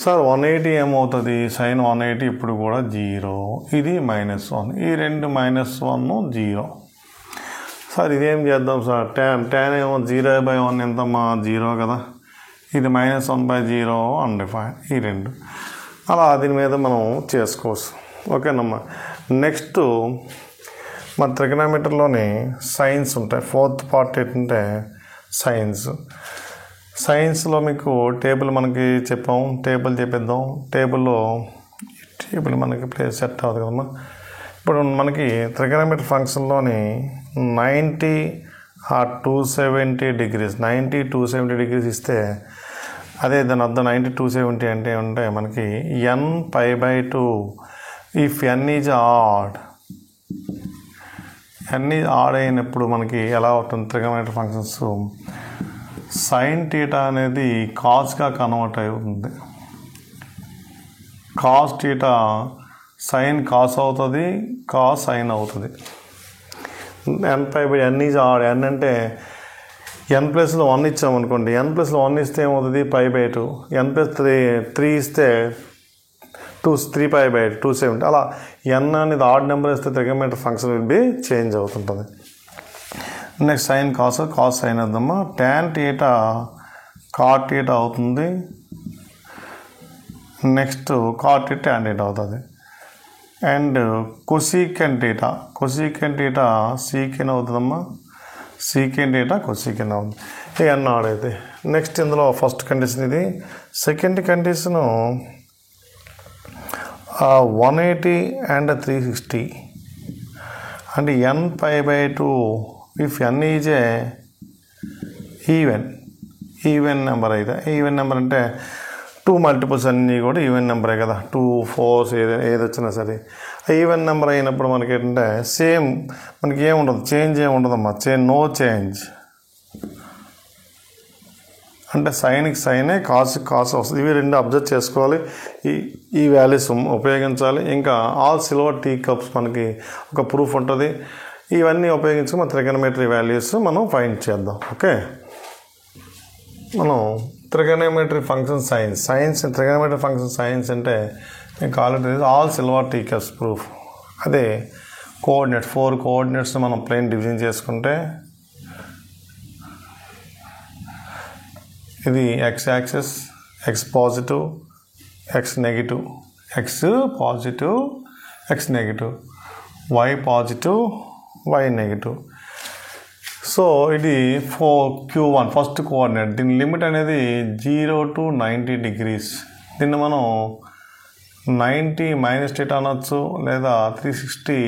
సార్ 180 ఏమవుతుంది, సైన్ 180 ఇప్పుడు కూడా 0, ఇది -1, ఈ రెండు -1 0. సార్ ఇదేం చేద్దాం సార్, tan ఏమో 0/1 ఎంతమ్మా 0 కదా, ఇది -1/0 అన్డిఫైన్, ఈ రెండు అలా దీని మీద మనం చేసుకోవచ్చు. ఓకేనమ్మా. నెక్స్ట్ మన ట్రిగనామెట్రీలోని సైన్స్ ఉంటాయి. 4th పార్ట్ ఏంటంటే సైన్స్. సైన్స్లో మీకు టేబుల్ మనకి చెప్పాం, టేబుల్ చెప్పేద్దాం. టేబుల్ మనకి ప్లేస్ సెట్ అవుతుంది కదమ్మా. ఇప్పుడు మనకి ట్రిగనామెట్రీ ఫంక్షన్లోని 90 or 270 degrees 90 270 degrees ఇస్తే అదే దాని అర్థం 90 270 అంటే ఉంటే మనకి n π/2 if n is odd. n is odd అయినప్పుడు మనకి ఎలా అవుతుంది ట్రిగనామెట్రీ ఫంక్షన్స్, సైన్ టీటా అనేది కాస్గా కన్వర్ట్ అవుతుంది. కాస్ టీటా సైన్ కాస్ అవుతుంది, కాస్ సైన్ అవుతుంది. n is odd. n అంటే n+1 ఇచ్చామనుకోండి, n+1 ఇస్తే ఏమవుతుంది π/2, n+3 ఇస్తే 3π/2 270. అలా n అనేది ఆడ్ నెంబర్ ఇస్తే trigonometry function will be change అవుతుంటుంది. Next sine cos, cos sine వద్దమ్మా. ట్యాన్ టీటా కాట్ టీటా అవుతుంది, next cot theta tan theta అవుతుంది. And cosecant theta, cosecant theta secant అవుతుందమ్మా, సీకెన్ టీటా కొసీకెన్ అవుతుంది. ఇవన్నీ ఆడైతే నెక్స్ట్ ఇందులో ఫస్ట్ కండిషన్ ఇది. సెకండ్ కండిషను 180 and 360 అంటే n π/2 if n is a even number అయితే. ఈవెన్ నెంబర్ అంటే 2 మల్టిపుల్స్ అన్నీ కూడా ఈవెన్ నెంబరే కదా, 2 4 ఏది వచ్చినా సరే ఈవెన్ నెంబర్ అయినప్పుడు మనకి ఏంటంటే సేమ్ మనకి ఏముండదు, చేంజ్ ఏమి ఉండదమ్మా, నో చేంజ్. అంటే సైన్కి సైనే, కాస్కి కాస్ వస్తుంది. ఇవి రెండు అబ్జర్వ్ చేసుకోవాలి, ఈ వాల్యూస్ ఉపయోగించాలి. ఇంకా ఆల్ సిల్వర్ టీ కప్స్ మనకి ఒక ప్రూఫ్ ఉంటుంది. ఇవన్నీ ఉపయోగించి మన ట్రిగనోమెట్రీ వాల్యూస్ మనం ఫైండ్ చేద్దాం. ఓకే, మనం trigonometry function signs trigonometry function signs అంటే మీకు already all silver tea cups proof. అదే కోఆర్డినేట్స్ 4 కోఆర్డినేట్స్ మనం ప్లేన్ డివిజన్ చేసుకుంటే ఇది x axis, x positive, x negative, x positive, x negative, y positive, y negative. So ఇది Q1 first coordinate. దీని limit అనేది 0 to 90 degrees. దీన్ని మనం 90 - θ అనొచ్చు, లేదా 360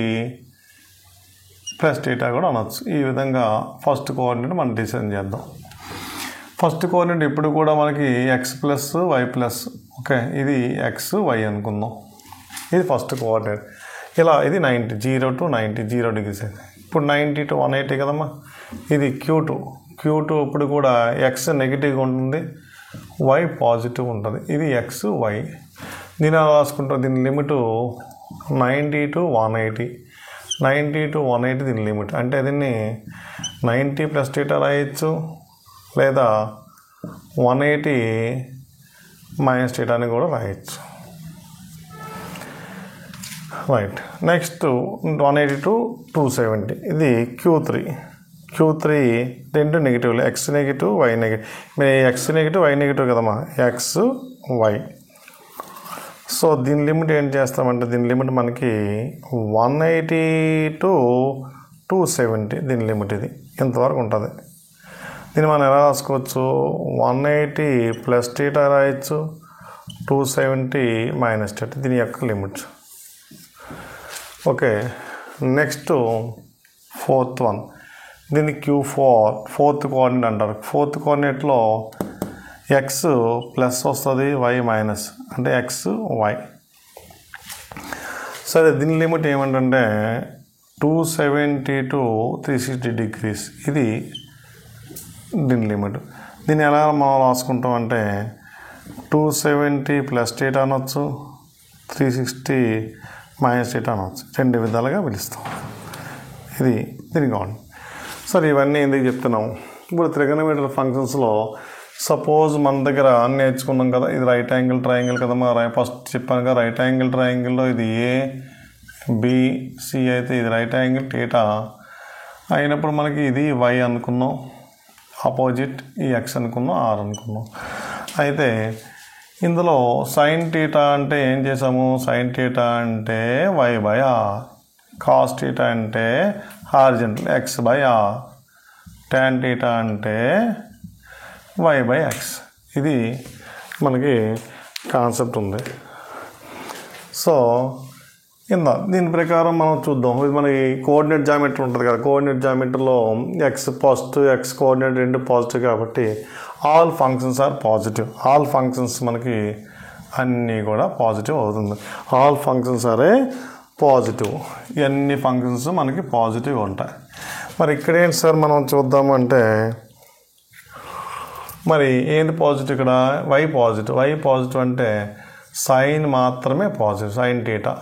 + θ కూడా అనొచ్చు. ఈ విధంగా ఫస్ట్ కోఆర్డినేట్ మనం డిసైడ్ చేద్దాం. ఫస్ట్ కోఆర్డినేట్ ఇప్పుడు కూడా మనకి x + y +. ఓకే, ఇది x y అనుకుందాం. ఇది ఫస్ట్ కోఆర్డినేట్. ఇలా ఇది 90 0 to 90 0 degrees అయితే. ఇప్పుడు 90 to 180 కదమ్మా. ఇది Q2 ఇప్పుడు కూడా x నెగిటివ్గా ఉంటుంది, y పాజిటివ్ ఉంటుంది. ఇది x y. దీని రాసుకుంటాం. దీని లిమిట్ 90 to 180. 90 to 180 దీని లిమిట్. అంటే దీన్ని 90 + θ రాయొచ్చు, లేదా 180 - θ అని కూడా రాయొచ్చు. రైట్. నెక్స్ట్ 180 to 270 ఇది Q3 రెండు నెగిటివ్లు, X negative Y negative. X negative Y negative కదమ్మా, ఎక్స్ వై. సో దీని లిమిట్ ఏం చేస్తామంటే దీని లిమిట్ మనకి 180 to 270 దీని లిమిట్ ఇది ఇంతవరకు ఉంటుంది. దీన్ని మనం ఎలా రాసుకోవచ్చు, 180 ప్లస్ టీటా రాయొచ్చు, 270 మైనస్ టీటా దీని యొక్క limit. Okay. Next fourth one, దీన్ని Q4 ఫోర్త్ కోఆర్డినేట్ అంటారు. ఫోర్త్ కోఆర్డినేట్లో ఎక్స్ ప్లస్ వస్తుంది, వై మైనస్, అంటే ఎక్స్ వై. సరే, దీని లిమిట్ ఏమంటే 270 to 360 degrees ఇది దీని లిమిట్. దీన్ని ఎలా మనం రాసుకుంటాం అంటే 270 ప్లస్ టీటా అనొచ్చు, 360 మైనస్ టీటా అనొచ్చు. రెండు విధాలుగా పిలుస్తాం. ఇది దీనికి కావాలి. సరే, ఇవన్నీ ఎందుకు చెప్తున్నాము, ఇప్పుడు త్రిగోనోమెట్రీ ఫంక్షన్స్లో సపోజ్ మన దగ్గర నేర్చుకున్నాం కదా, ఇది రైట్ యాంగిల్ ట్రయాంగిల్ కదా, ఫస్ట్ చెప్పాను కదా, రైట్ యాంగిల్ ట్రయాంగిల్లో ఇది ABC అయితే ఇది రైట్ యాంగిల్ టీటా అయినప్పుడు మనకి ఇది వై అనుకున్నాం, ఆపోజిట్ ఈ ఎక్స్ అనుకున్నాం, ఆర్ అనుకున్నాం. అయితే ఇందులో సైన్ టీటా అంటే ఏం చేసాము, సైన్ టీటా అంటే why by R, cos theta అంటే horizontal X by R, tan theta అంటే వై బై ఎక్స్. ఇది మనకి కాన్సెప్ట్ ఉంది. సో దీని ప్రకారం మనం చూద్దాం. ఇది మనకి కోఆర్డినేట్ జామెట్రీ ఉంటుంది కదా, కోఆర్డినేట్ జామెట్రీలో ఎక్స్ పాజిటివ్, ఎక్స్ కోఆర్డినేట్ రెండు పాజిటివ్ కాబట్టి all functions are positive. All functions మనకి అన్నీ కూడా పాజిటివ్ అవుతుంది. ఆల్ ఫంక్షన్స్ ఆరే పాజిటివ్, ఎన్ని ఫంక్షన్స్ మనకి పాజిటివ్ ఉంటాయి. మరి ఇక్కడేంటి సార్ మనం చూద్దాము అంటే, మరి ఏంది పాజిటివ్ ఇక్కడ, వై పాజిటివ్. వై పాజిటివ్ అంటే సైన్ మాత్రమే positive, sine theta.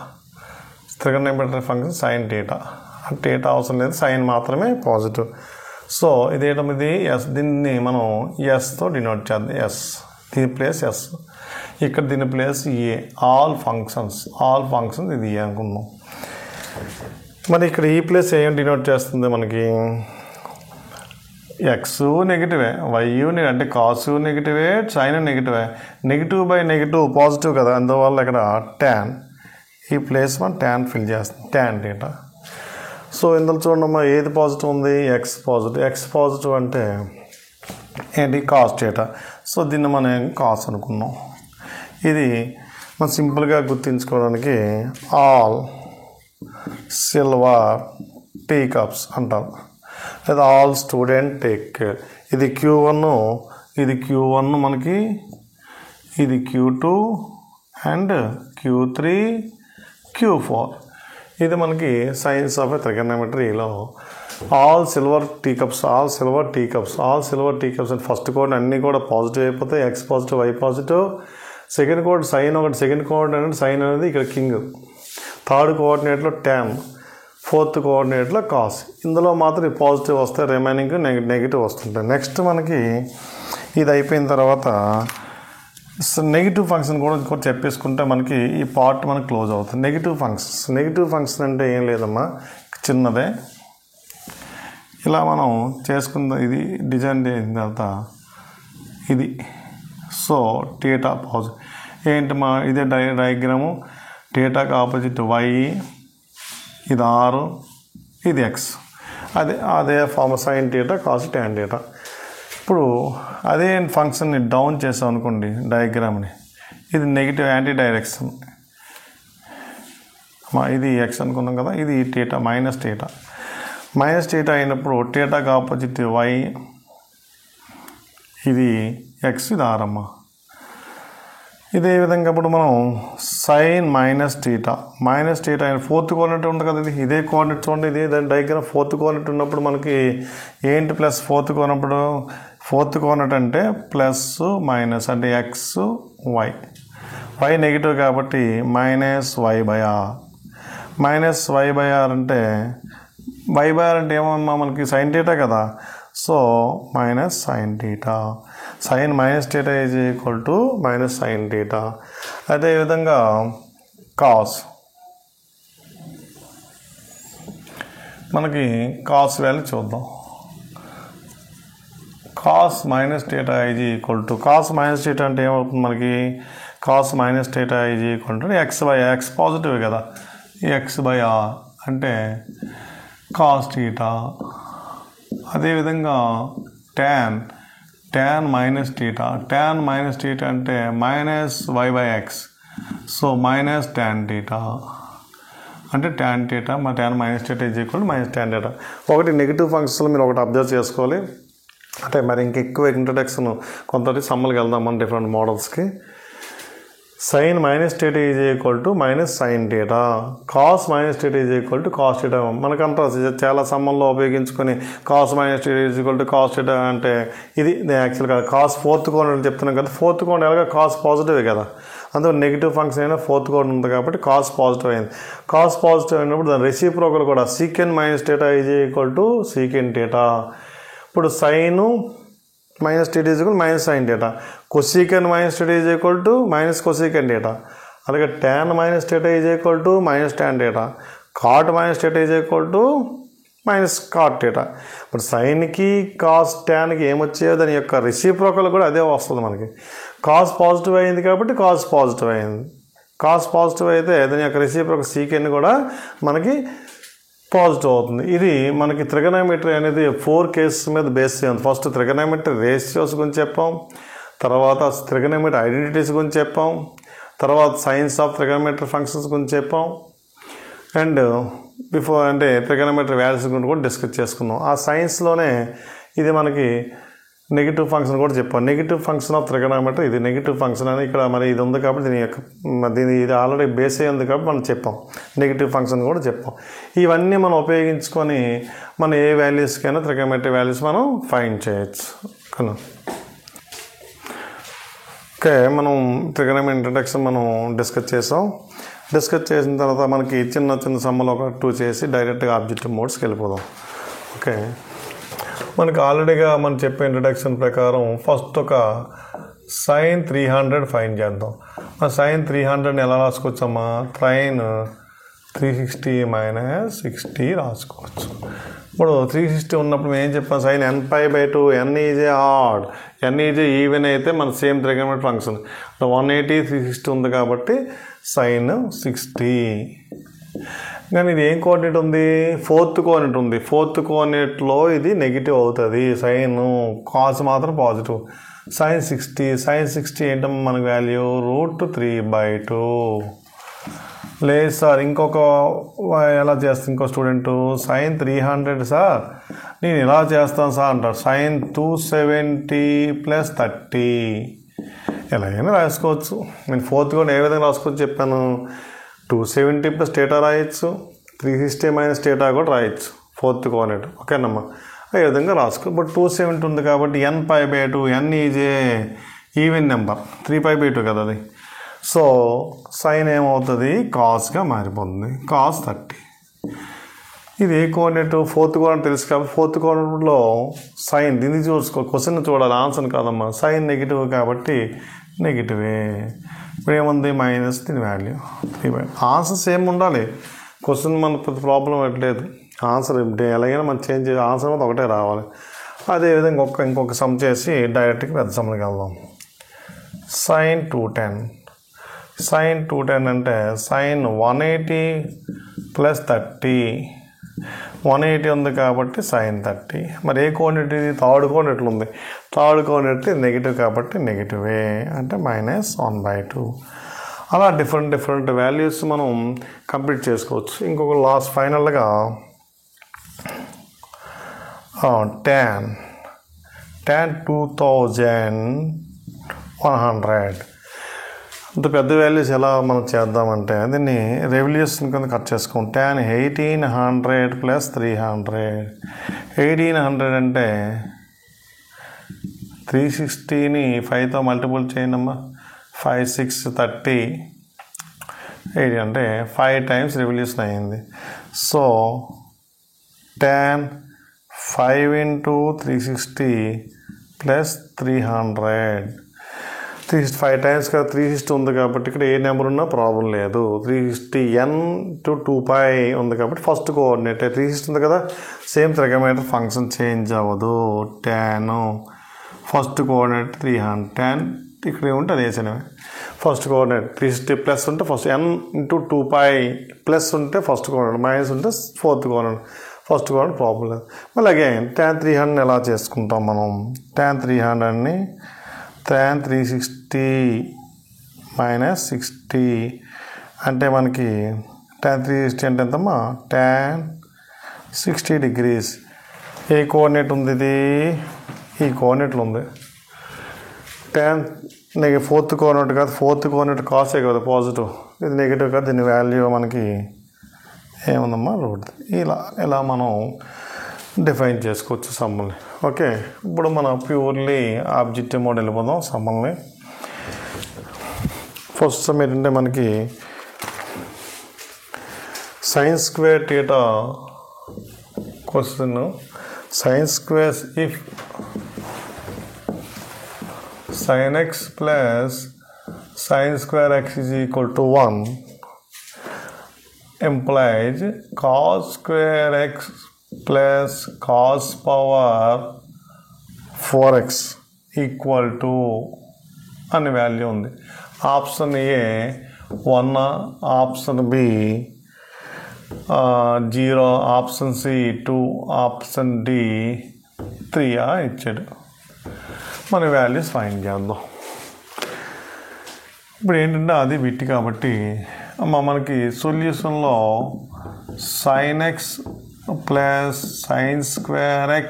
Trigonometry function sine theta, theta అవసరం లేదు, సైన్ మాత్రమే పాజిటివ్. సో ఇది ఎస్, దీన్ని మనం ఎస్తో డినోట్ చేద్దాం. ఎస్ దీని ప్లేస్ ఎస్, ఇక్కడ దీని ప్లేస్ ఏ. ఆల్ ఫంక్షన్స్ ఇది ఏ అనుకున్నాం. మరి ఇక్కడ ఈ ప్లేస్ ఏం డినోట్ చేస్తుంది మనకి, ఎక్స్ నెగిటివే, వై అంటే కాసు నెగిటివే, సైన్ నెగిటివే. నెగిటివ్ బై నెగిటివ్ పాజిటివ్ కదా, అందువల్ల ఇక్కడ ట్యాన్, ఈ ప్లేస్ మనం ట్యాన్ ఫిల్ చేస్తుంది, ట్యాన్ టీటా. సో ఇందులో చూడమ్మా ఏది పాజిటివ్ ఉంది, ఎక్స్ పాజిటివ్. ఎక్స్ పాజిటివ్ అంటే ఏంటి, కాస్ టీటా. సో దీన్ని మనం కాస్ అనుకున్నాం. ఇది మనం సింపుల్గా గుర్తించుకోవడానికి ఆల్ సిల్వర్ టీ కప్స్ అంటాం, లేదా ఆల్ స్టూడెంట్ టేక్ కేర్. ఇది Q1 మనకి, ఇది Q2 అండ్ Q3 Q4. ఇది మనకి సైన్స్ ఆఫ్ త్రిగోనోమెట్రీలో all silver tea cups and first quad అన్నీ కూడా పాజిటివ్ అయిపోతాయి. X positive, y positive. Second quad sine ఒకటి, సెకండ్ కోఆర్డినేట్ సైన్ అనేది ఇక్కడ కింగ్. థర్డ్ కోఆర్డినేట్లో ట్యాన్, ఫోర్త్ కోఆర్డినేట్లో కాస్. ఇందులో మాత్రం పాజిటివ్ వస్తాయి, రిమైనింగ్ నెగిటివ్ వస్తుంటాయి. నెక్స్ట్ మనకి ఇది అయిపోయిన తర్వాత నెగిటివ్ ఫంక్షన్ కూడా చెప్పేసుకుంటే మనకి ఈ పార్ట్ మనకి క్లోజ్ అవుతుంది. నెగిటివ్ ఫంక్షన్ అంటే ఏం లేదమ్మా, చిన్నదే. ఇలా మనం చేసుకున్న ఇది డిజైన్ చేసిన తర్వాత ఇది. సో టీటా పాజిటివ్ ఏంటి ఇదే డయాగ్రాము. టీటాకి ఆపోజిట్ వై, ఇది ఆర్, ఇది ఎక్స్. అదే form sine theta, cos tan theta. ఇప్పుడు అదే ఫంక్షన్ని డౌన్ చేసాం అనుకోండి డయాగ్రామ్ని, ఇది నెగిటివ్ యాంటీ డైరెక్షన్. ఇది ఎక్స్ అనుకున్నాం కదా, ఇది టీటా, మైనస్ టీటా అయినప్పుడు టీటాకి ఆపోజిట్ వై, ఇది ఎక్స్, ఇది ఆర్ అమ్మ. ఇదే విధంగా ఇప్పుడు మనం సైన్ మైనస్ టీటా అయిన ఫోర్త్ కోఆర్డినేట్ ఉంది కదా, ఇదే కోఆర్డినేట్ చూడండి, ఇదే దాని డయాగ్రామ్. ఫోర్త్ కోఆర్డినేట్ ఉన్నప్పుడు మనకి ఏంటి ప్లస్ ఫోర్త్ కోఆర్డినేట్ అంటే ప్లస్ మైనస్ అంటే ఎక్స్ వై. వై నెగిటివ్ కాబట్టి మైనస్ వై బై ఆర్. అంటే వై బై ఆర్ అంటే ఏమమ్మా మనకి సైన్ టీటా కదా. So minus sine theta, sine minus theta is equal to minus sine theta. అదేవిధంగా cos మనకి కాస్ వాల్యూ చూద్దాం. Cos minus theta is equal to cos minus theta అంటే ఏమవుతుంది మనకి? Cos minus theta is equal to x by X positive కదా, x by r అంటే cos theta. అదేవిధంగా tan minus theta అంటే minus y by x, so minus tan theta అంటే tan theta tan minus theta is equal to minus tan theta. ఒకటి negative ఫంక్షన్లో మీరు ఒకటి observe చేసుకోవాలి. అంటే మరి ఇంకెక్కువ ఇంట్రడక్షన్ కొంత సమ్మల్కి వెళ్దాం మనం డిఫరెంట్ మోడల్స్కి. Sine minus theta is equal to minus sine theta, cos minus theta is equal to cos theta. మనకంతా చాలా సమ్మల్లో ఉపయోగించుకొని cos minus theta is equal to cos theta అంటే ఇది యాక్చువల్గా కాస్ ఫోర్త్ కోణ్ అని చెప్తున్నాం కదా. ఫోర్త్ కోణ్ ఎలాగా కాస్ పాజిటివే కదా, అందులో నెగిటివ్ ఫంక్షన్ అయినా ఫోర్త్ కోణ్ ఉంది కాబట్టి కాస్ పాజిటివ్ అయింది. కాస్ పాజిటివ్ అయినప్పుడు దాని రెసిప్రోకల్ కూడా secant minus theta is equal to secant theta. ఇప్పుడు sine minus theta is equal minus sine theta, cosecant minus theta is equal to minus cosecant theta. అలాగే tan minus theta is equal to minus tan theta, cot minus theta is equal to minus cot theta. ఇప్పుడు సైన్కి cos ట్యాన్కి ఏమొచ్చాయో దాని యొక్క reciprocal కూడా అదే వస్తుంది మనకి. Cos positive అయింది కాబట్టి కాస్ పాజిటివ్ అయింది. కాస్ పాజిటివ్ అయితే దాని యొక్క రెసిప్రోకల్ సీకెన్ కూడా మనకి పాజిటివ్ అవుతుంది. ఇది మనకి త్రిగోనోమెట్రీ అనేది 4 కేసెస్ మీద బేస్ చేయండి. ఫస్ట్ త్రిగోనోమెట్రీ రేషియోస్ గురించి చెప్పాం, తర్వాత త్రిగోనోమెట్రీ ఐడెంటిటీస్ గురించి చెప్పాం, తర్వాత సైన్స్ ఆఫ్ త్రిగోనోమెట్రీ ఫంక్షన్స్ గురించి చెప్పాం, అండ్ బిఫోర్ అంటే త్రిగోనోమెట్రీ వాల్యూస్ గురించి కూడా డిస్కస్ చేసుకున్నాం. ఆ సైన్స్లోనే ఇది మనకి నెగిటివ్ ఫంక్షన్ కూడా చెప్పాం. నెగిటివ్ ఫంక్షన్ ఆఫ్ త్రిగోనోమెట్రీ ఇది నెగిటివ్ ఫంక్షన్ అని ఇక్కడ మరి ఇది ఉంది కాబట్టి ఇది ఆల్రెడీ బేస్ అయ్యి ఉంది కాబట్టి మనం చెప్పాం. నెగిటివ్ ఫంక్షన్ కూడా చెప్పాం. ఇవన్నీ మనం ఉపయోగించుకొని మనం ఏ వాల్యూస్కైనా త్రిగోనోమెట్రీ వాల్యూస్ మనం ఫైండ్ చేయొచ్చు. ఓకే, మనం త్రిగోనోమెట్రీ ఇంట్రడక్షన్ మనం డిస్కస్ చేసిన తర్వాత మనకి చిన్న సమ్మలు ఒక 2 చేసి డైరెక్ట్గా ఆబ్జెక్టివ్ మోడ్స్కి వెళ్ళిపోదాం. ఓకే, మనకి ఆల్రెడీగా మనం చెప్పే ఇంట్రడక్షన్ ప్రకారం ఫస్ట్ ఒక సైన్ 300 ఫైండ్ చేద్దాం. ఆ సైన్ 300ని ఎలా రాసుకోవచ్చమ్మా? సైన్ 360 మైనస్ 60 రాసుకోవచ్చు. ఇప్పుడు 360 ఉన్నప్పుడు మేము ఏం చెప్పాం? Sine nπ/2 n is a odd, n is a even అయితే మన సేమ్ త్రిగోనోమెట్రీ ఫంక్షన్ 180 360 ఉంది కాబట్టి సైన్ 60. కానీ ఇది ఏం కోఆర్డినేట్ ఉంది? ఫోర్త్ కోఆర్డినేట్ ఉంది. ఫోర్త్ కోఆర్డినేట్లో ఇది నెగిటివ్ అవుతుంది సైన్, కాస్ మాత్రం పాజిటివ్. సైన్ 60 ఏంటమ్మా మనకు వాల్యూ? √3/2. లేదు సార్ ఇంకొక ఎలా చేస్తాను ఇంకో స్టూడెంట్ సైన్ 300 సార్ నేను ఇలా చేస్తాను సార్ అంటారు. సైన్ 270 + 30 ఎలాగైనా రాసుకోవచ్చు. నేను ఫోర్త్ కూడా ఏ విధంగా రాసుకోవచ్చు చెప్పాను. 270 + θ రాయొచ్చు, 360 - θ కూడా రాయొచ్చు ఫోర్త్ కోఆర్డినేట్. ఓకేనమ్మా, ఈ విధంగా రాసుకో. బట్ 270 ఉంది కాబట్టి nπ/2, n is a even number, 3π/2 కదా అది. సో సైన్ ఏమవుతుంది? కాస్గా మారిపోతుంది, కాస్ 30. ఇది ఏ కోఆర్డినేట్? ఫోర్త్ కోఆర్డినేట్ తెలుసు కాబట్టి ఫోర్త్ కోఆర్డినేట్లో సైన్ దీన్ని చూసుకో, క్వశ్చన్ చూడాలి, ఆన్సర్ కాదమ్మా. సైన్ నెగిటివ్ కాబట్టి నెగిటివే. ఇప్పుడు ఏముంది? మైనస్ దీని వాల్యూ 3/2. ఆన్సర్ సేమ్ ఉండాలి, క్వశ్చన్ మన ప్రాబ్లం పెట్టలేదు. ఆన్సర్ ఎలాగైనా మనం చేంజ్ చేయాలి, ఆన్సర్ మొత్తం ఒకటే రావాలి. అదేవిధంగా ఇంకొక సమ్ చేసి డైరెక్ట్గా పెద్ద సమ్కి వెళ్దాం. సైన్ 210 అంటే సైన్ 180 + 30. 180 ఉంది కాబట్టి సైన్ 30. మరి ఏ కోఆర్డినేట్ ఇది? థర్డ్ కోఆర్డినేట్లు ఉంది. థర్డ్ కోఆర్డినేట్ నెగిటివ్ కాబట్టి నెగిటివే, అంటే -1/2. అలా డిఫరెంట్ వాల్యూస్ మనం కంప్లీట్ చేసుకోవచ్చు. ఇంకొక లాస్ట్ ఫైనల్గా tan 2100. అంత పెద్ద వాల్యూస్ ఎలా మనం చేద్దామంటే దీన్ని రెవల్యూషన్ కింద కట్ చేసుకోం. tan 1800 + 300. 1800 అంటే 360ని 5తో మల్టిపుల్ చేయండి అమ్మా. 5 6 30. 80 అంటే 5 టైమ్స్ రెవల్యూషన్ అయ్యింది. So tan 5 × 360 + 300. 365 టైమ్స్ కదా 360 ఉంది కాబట్టి ఇక్కడ ఏ నెంబర్ ఉన్నా ప్రాబ్లం లేదు. 360n టు 2π ఉంది కాబట్టి ఫస్ట్ కోఆర్డినేట్ 360 ఉంది కదా, సేమ్ ట్రిగోనోమెట్రీ ఫంక్షన్ చేంజ్ అవ్వదు. tan ఫస్ట్ కోఆర్డినేట్ 300, tan ఇక్కడ ఏముంటే అది వేసాను. ఫస్ట్ కోఆర్డినేట్ 360 ప్లస్ ఉంటే ఫస్ట్ n ఇంటూ 2π ప్లస్ ఉంటే ఫస్ట్ కోఆర్డినేట్, మైనస్ ఉంటే fourth coordinate. First coordinate problem లేదు. మళ్ళీ అగైన్ tan 300 ఎలా చేసుకుంటాం మనం? tan 300ని tan 360 మైనస్ 60 అంటే మనకి tan 360 అంటే ఎంతమ్మా? tan 60 degrees. ఏ కోఆర్డినేట్ ఉంది ఇది? ఈ కోఆర్డినేట్లు ఉంది. tan ఫోర్త్ కోఆర్డినేట్ కాదు, ఫోర్త్ కోఆర్డినేట్ కాసే కదా పాజిటివ్, ఇది నెగిటివ్ కాదు. దీని వాల్యూ మనకి ఏముందమ్మా? రూట్. ఇలా మనం డిఫైన్ చేసుకోవచ్చు సమ్మల్ని. ఓకే, ఇప్పుడు మనం ప్యూర్లీ ఆబ్జెక్టివ్ మోడ్ వెళ్ళిపోదాం సమ్మల్ని. ఫస్ట్ సమ్ ఏంటంటే మనకి sin square theta question. sin square if sin x plus sin square x is equal to 1 implies cos square x plus cos power 4x equal to అనే value ఉంది. Option A 1, option B 0, option C 2, option D 3 ఇచ్చాడు. మన values find చేద్దాం. ఇప్పుడు ఏంటంటే అది bit కాబట్టి మనకి సొల్యూషన్లో sin x plus sin square x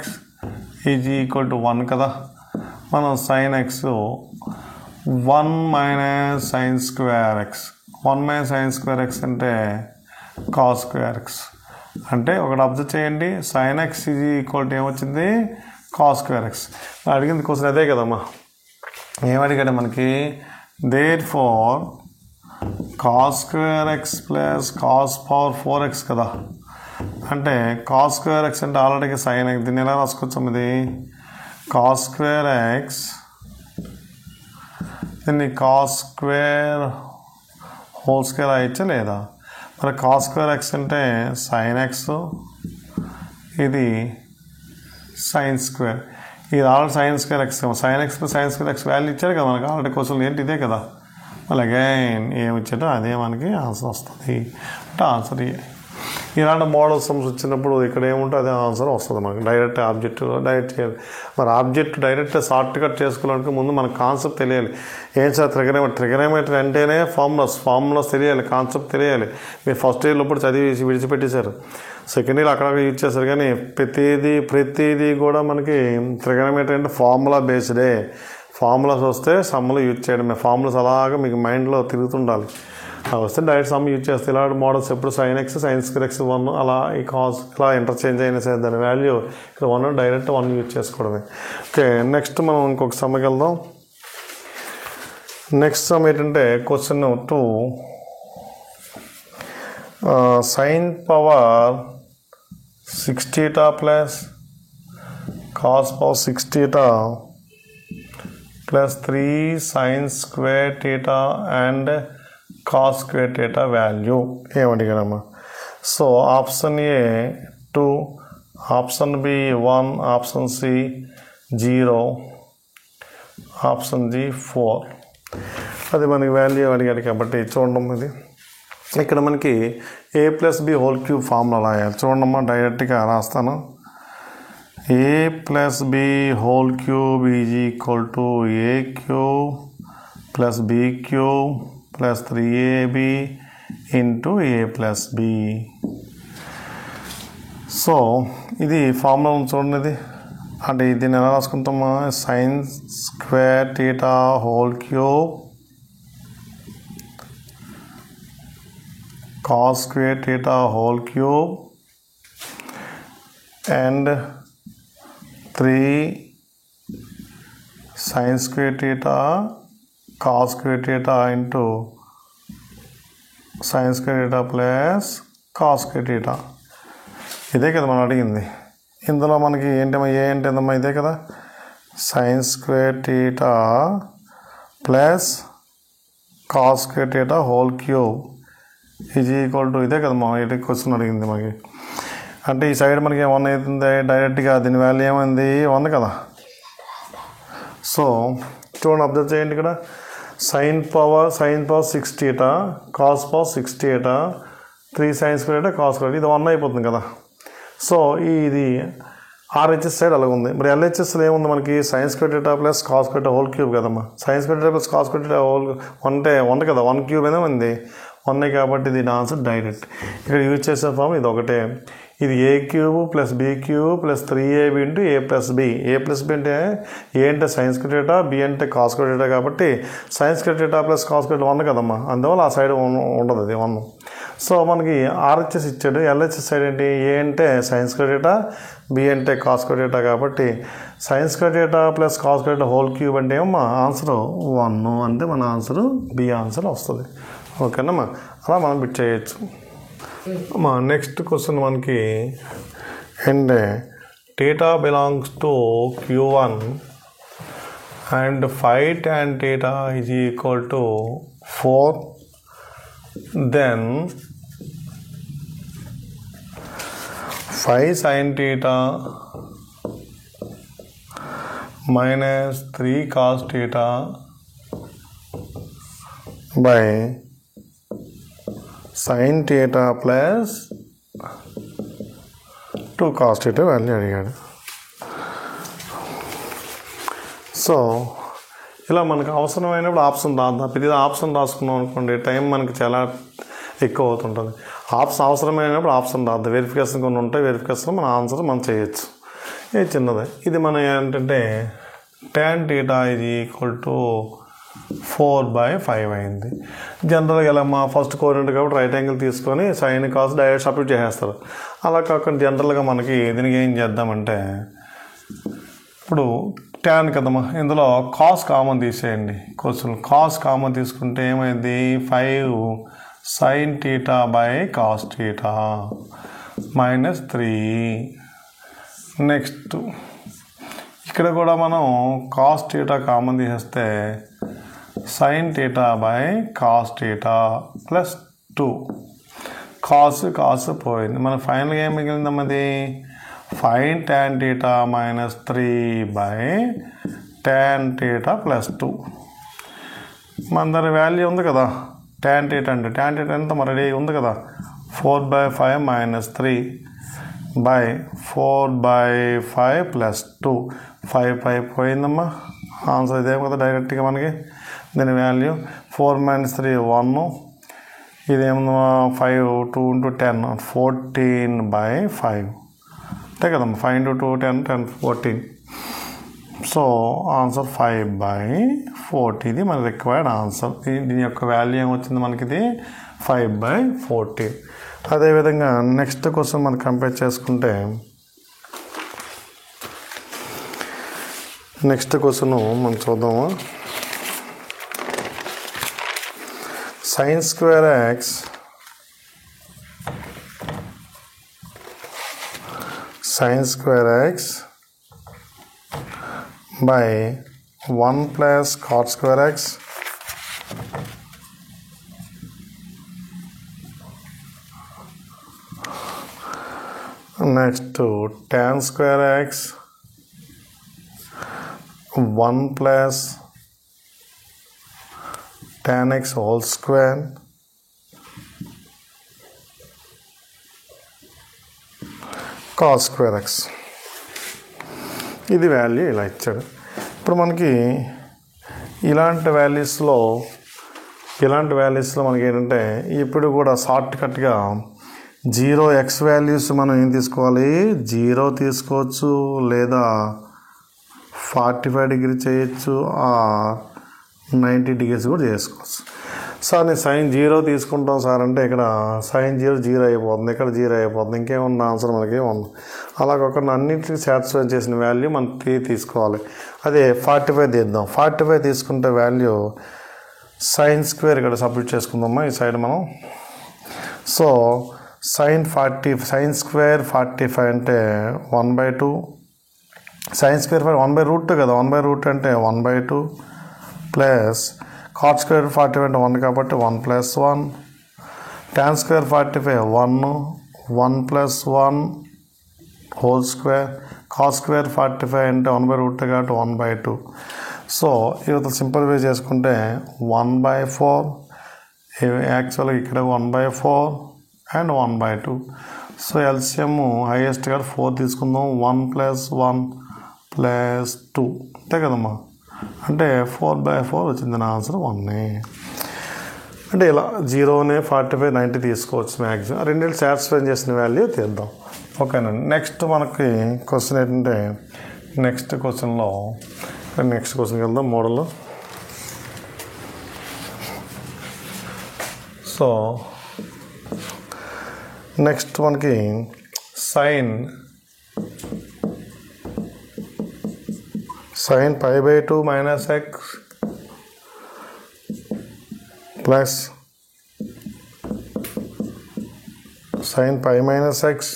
is equal to 1 కదా. మనం sin x 1 minus sin square x, 1 minus sin square x అంటే cos square x. అంటే ఒకటి అబ్జర్వ్ చేయండి, sin x is equal to ఏమొచ్చింది? cos square x. అడిగింది question అదే కదమ్మా. ఏమడిగాడు మనకి? therefore cos square x plus cos power 4x కదా. అంటే cos square x అంటే ఆల్రెడీ sin x. దీన్ని ఎలా రాసుకోవచ్చాం? ఇది cos square x, దీన్ని cos square హోల్ స్క్వేర్ అయ్యచ్చా లేదా? మరి cos square x అంటే sin x, ఇది sin square. ఇది already sin square x, sin x plus sin square x value ఇచ్చారు కదా మనకి ఆల్రెడీ. క్వశ్చన్ ఏంటి? ఇదే కదా. మళ్ళీ అగైన్ ఏమి ఇచ్చాడో అదే మనకి ఆన్సర్ వస్తుంది. అంటే ఆన్సర్ ఇలాంటి మోడల్ సమ్స్ వచ్చినప్పుడు ఇక్కడ ఏముంటే అదే ఆన్సర్ వస్తుంది మనకి. డైరెక్ట్ ఆబ్జెక్ట్ డైరెక్ట్ చేయాలి. మరి ఆబ్జెక్ట్ డైరెక్ట్ షార్ట్ కట్ చేసుకోవడానికి ముందు మనకు కాన్సెప్ట్ తెలియాలి. ఏం సార్ ట్రిగోనోమెట్రీ అంటేనే ఫార్ములాస్ తెలియాలి, కాన్సెప్ట్ తెలియాలి. మీరు ఫస్ట్ ఇయర్లో ఇప్పుడు చదివి విడిచిపెట్టేశారు, సెకండ్ ఇయర్ అక్కడ యూజ్ చేస్తారు. కానీ ప్రతిదీ కూడా మనకి ట్రిగోనోమెట్రీ అంటే ఫార్ములా బేస్డే. ఫార్ములాస్ వస్తే సమ్ములు యూజ్ చేయడమే. ఫార్ములాస్ అలాగా మీకు మైండ్లో తిరుగుతుండాలి. అవి వస్తే డైరెక్ట్ సమ్ యూజ్ చేస్తే ఇలాంటి మోడల్స్ ఎప్పుడు sin x sin square x 1 అలా ఈ కాస్ ఇలా ఇంటర్చేంజ్ అయినా సరే దాని వాల్యూ ఇక్కడ 1 డైరెక్ట్ 1 యూజ్ చేసుకోవడమే. ఓకే, నెక్స్ట్ మనం ఇంకొక సమ్కి వెళ్దాం. నెక్స్ట్ సమ్ ఏంటంటే question 2 sin power 6θ plus cos power 6θ plus 3 sin square θ and cos square theta value ఏమడిగానమ్మా? So option A 2, option B 1, option C 0, option G 4. అది మనకి వాల్యూ అడిగాడు కాబట్టి చూడడం. ఇది ఇక్కడ మనకి a plus b whole cube formula రాయాలి. చూడమ్మా, డైరెక్ట్గా రాస్తాను. A plus b whole cube is equal to a cube plus b cube plus 3ab into a plus b. So ఇది ఫార్ములా చూడండి. ఇది అంటే దీన్ని ఎలా రాసుకుంటామా? sin square theta whole cube cos square theta whole cube and 3 sin square theta cos square theta into sin square theta plus cos square theta. ఇదే కదా మనం అడిగింది. ఇందులో మనకి ఏంటమ్మా? ఏ అంటే ఏంటమ్మా? ఇదే కదా. sin square theta plus cos square theta whole cube is equal to ఇదే కదా మా ఇటు క్వశ్చన్ అడిగింది మనకి. అంటే ఈ సైడ్ మనకి 1 అవుతుంది డైరెక్ట్గా, దీని వాల్యూ ఏమైంది 1 కదా. సో చూడండి, అబ్జర్వ్ చేయండి ఇక్కడ sine power 6 theta cos power 6 theta 3 sign square theta cos square, ఇది 1 అయిపోతుంది కదా. సో ఇది ఆర్హెచ్ఎస్ సైడ్ అలాగ ఉంది. మరి ఎల్హెచ్ఎస్లో ఏముంది మనకి sine square theta plus cos square theta whole cube కదమ్మా. Sine square theta plus cos square theta whole 1 కదా, 1 క్యూబ్ అయినా ఉంది 1 కాబట్టి దీని ఆన్సర్ డైరెక్ట్. ఇక్కడ యూజ్ చేసే ఫామ్ ఇది ఒకటే. ఇది a cube plus b cube plus 3ab into a plus b. A plus b అంటే ఏ అంటే సైన్ స్క్వేర్ థీటా, బి అంటే కాస్ స్క్వేర్ థీటా కాబట్టి sine square theta plus cos square 1 కదమ్మా. అందువల్ల ఆ సైడ్ ఉండదు, అది 1. సో మనకి ఆర్హెచ్ఎస్ ఇచ్చాడు. ఎల్హెచ్ఎస్ సైడ్ ఏంటి, ఏ అంటే సైన్ స్క్వేర్ థీటా, బి అంటే కాస్ స్క్వేర్ థీటా కాబట్టి sine square theta plus cos square theta whole cube అంటే ఏమో ఆన్సర్ 1 అంటే మన ఆన్సర్ బి ఆన్సర్ వస్తుంది. ఓకేనమ్మా, అలా మనం బిట్ చేయొచ్చు. మా నెక్స్ట్ క్వశ్చన్ మనకి ఏంటంటే theta belongs to Q1 and 5 tan theta is equal to 4, then 5 sin theta minus 3 cos theta by sin theta plus 2 cos theta value అడిగాడు. సో ఇలా మనకు అవసరమైనప్పుడు ఆప్షన్ రాద్దాం. ఇది ఆప్షన్ రాసుకున్నాం అనుకోండి, టైం మనకి చాలా ఎక్కువ అవుతుంటుంది. ఆప్షన్ అవసరమైనప్పుడు ఆప్షన్ రాద్దాం. వెరిఫికేషన్ కొన్ని ఉంటాయి, వెరిఫికేషన్ మన ఆన్సర్ మనం చేయొచ్చు. ఇది చిన్నదే. ఇది మన ఏంటంటే tan theta is equal to 4/5 అయింది. జనరల్గా ఎలా మా ఫస్ట్ కోఆర్డినేట్ కాబట్టి రైట్ యాంగిల్ తీసుకొని సైన్ కాస్ డైరెక్ట్ సబ్స్టిట్యూట్ చేసేస్తారు. అలా కాకుండా జనరల్గా మనకి దీనికి ఏం చేద్దామంటే ఇప్పుడు ట్యాన్ కదమ్మా, ఇందులో కాస్ కామన్ తీసేయండి. క్వశ్చన్ కాస్ కామన్ తీసుకుంటే ఏమైంది 5 sin theta by cos theta minus 3. Next ఇక్కడ కూడా మనం కాస్ theta కామన్ తీసేస్తే sin theta by cos theta plus 2. Cos పోయింది. మన ఫైనల్గా ఏం మిగిలిందమ్మా, అది 5 tan theta minus 3 by tan theta plus 2. మన దాని వాల్యూ ఉంది కదా tan theta అంటే. tan theta ఎంత మరి ఉంది కదా 4/5 minus 3 by 4/5 plus 2. 5 పోయిందమ్మా. ఆన్సర్ ఇదేం కదా డైరెక్ట్గా మనకి. దీని వాల్యూ 4 minus 3 1. ఇదేమో 5 2 into 10 14/5 అంతే కదమ్మా. 5 into 2 10 10 14. So answer 5/40. ఇది మన రిక్వైర్డ్ ఆన్సర్. దీని యొక్క వాల్యూ ఏమొచ్చింది మనకి, ఇది 5/14. అదేవిధంగా నెక్స్ట్ క్వశ్చన్ మనం కంపేర్ చేసుకుంటే నెక్స్ట్ క్వశ్చన్ మనం చూద్దాము. sin square x by 1 plus cot square x next to tan square x 1 plus tan x whole square cos square x. ఇది వాల్యూ ఇలా ఇచ్చాడు. ఇప్పుడు మనకి ఇలాంటి వాల్యూస్లో మనకి ఏంటంటే ఇప్పుడు కూడా షార్ట్ కట్గా 0x వాల్యూస్ మనం ఏం తీసుకోవాలి, 0 తీసుకోవచ్చు, లేదా 45 డిగ్రీ చేయొచ్చు, 90 డిగ్రీస్ కూడా చేసుకోవచ్చు. సార్ నేను సైన్ 0 తీసుకుంటాం సార్ అంటే ఇక్కడ సైన్ 0 అయిపోతుంది, ఇక్కడ 0 అయిపోతుంది, ఇంకేమన్నా ఆన్సర్ మనకి ఉంది. అలాగొకరిని అన్నింటికి సాటిస్ఫై చేసిన వాల్యూ మనం తీసుకోవాలి. అదే 45 తీద్దాం. 45 తీసుకుంటే వాల్యూ సైన్ స్క్వేర్ ఇక్కడ సబ్స్టిట్యూట్ చేసుకుందామా ఈ సైడ్ మనం. సో సైన్ స్క్వేర్ 45 అంటే 1/2. సైన్ స్క్వేర్ 1/√2 కదా, 1/√2 అంటే 1/2 ప్లస్ కాట్ స్క్వేర్ 45 అంటే 1 కాబట్టి 1 plus 1 tan square 45 1 plus 1 whole square cos square 45 అంటే 1/√2 కాబట్టి 1/2. సో ఇవతల సింప్లిఫై చేసుకుంటే 1/4 యాక్చువల్గా ఇక్కడ 1/4 అండ్ 1/2. సో ఎల్సిఎం హైయెస్ట్ కాబట్టి 4 తీసుకుందాం. 1 ప్లస్ 1 ప్లస్ 2 అంతే కదమ్మా, అంటే 4/4 వచ్చింది నా ఆన్సర్ 1. అంటే ఇలా 0నే 45 90 తీసుకోవచ్చు మ్యాక్సిమం. రెండింటి సాటిస్ఫై చేసిన వాల్యూ తీద్దాం. ఓకేనండి. నెక్స్ట్ మనకి క్వశ్చన్ ఏంటంటే నెక్స్ట్ క్వశ్చన్కి వెళ్దాం మోడల్. సో నెక్స్ట్ మనకి sine π/2 minus x plus sin π minus x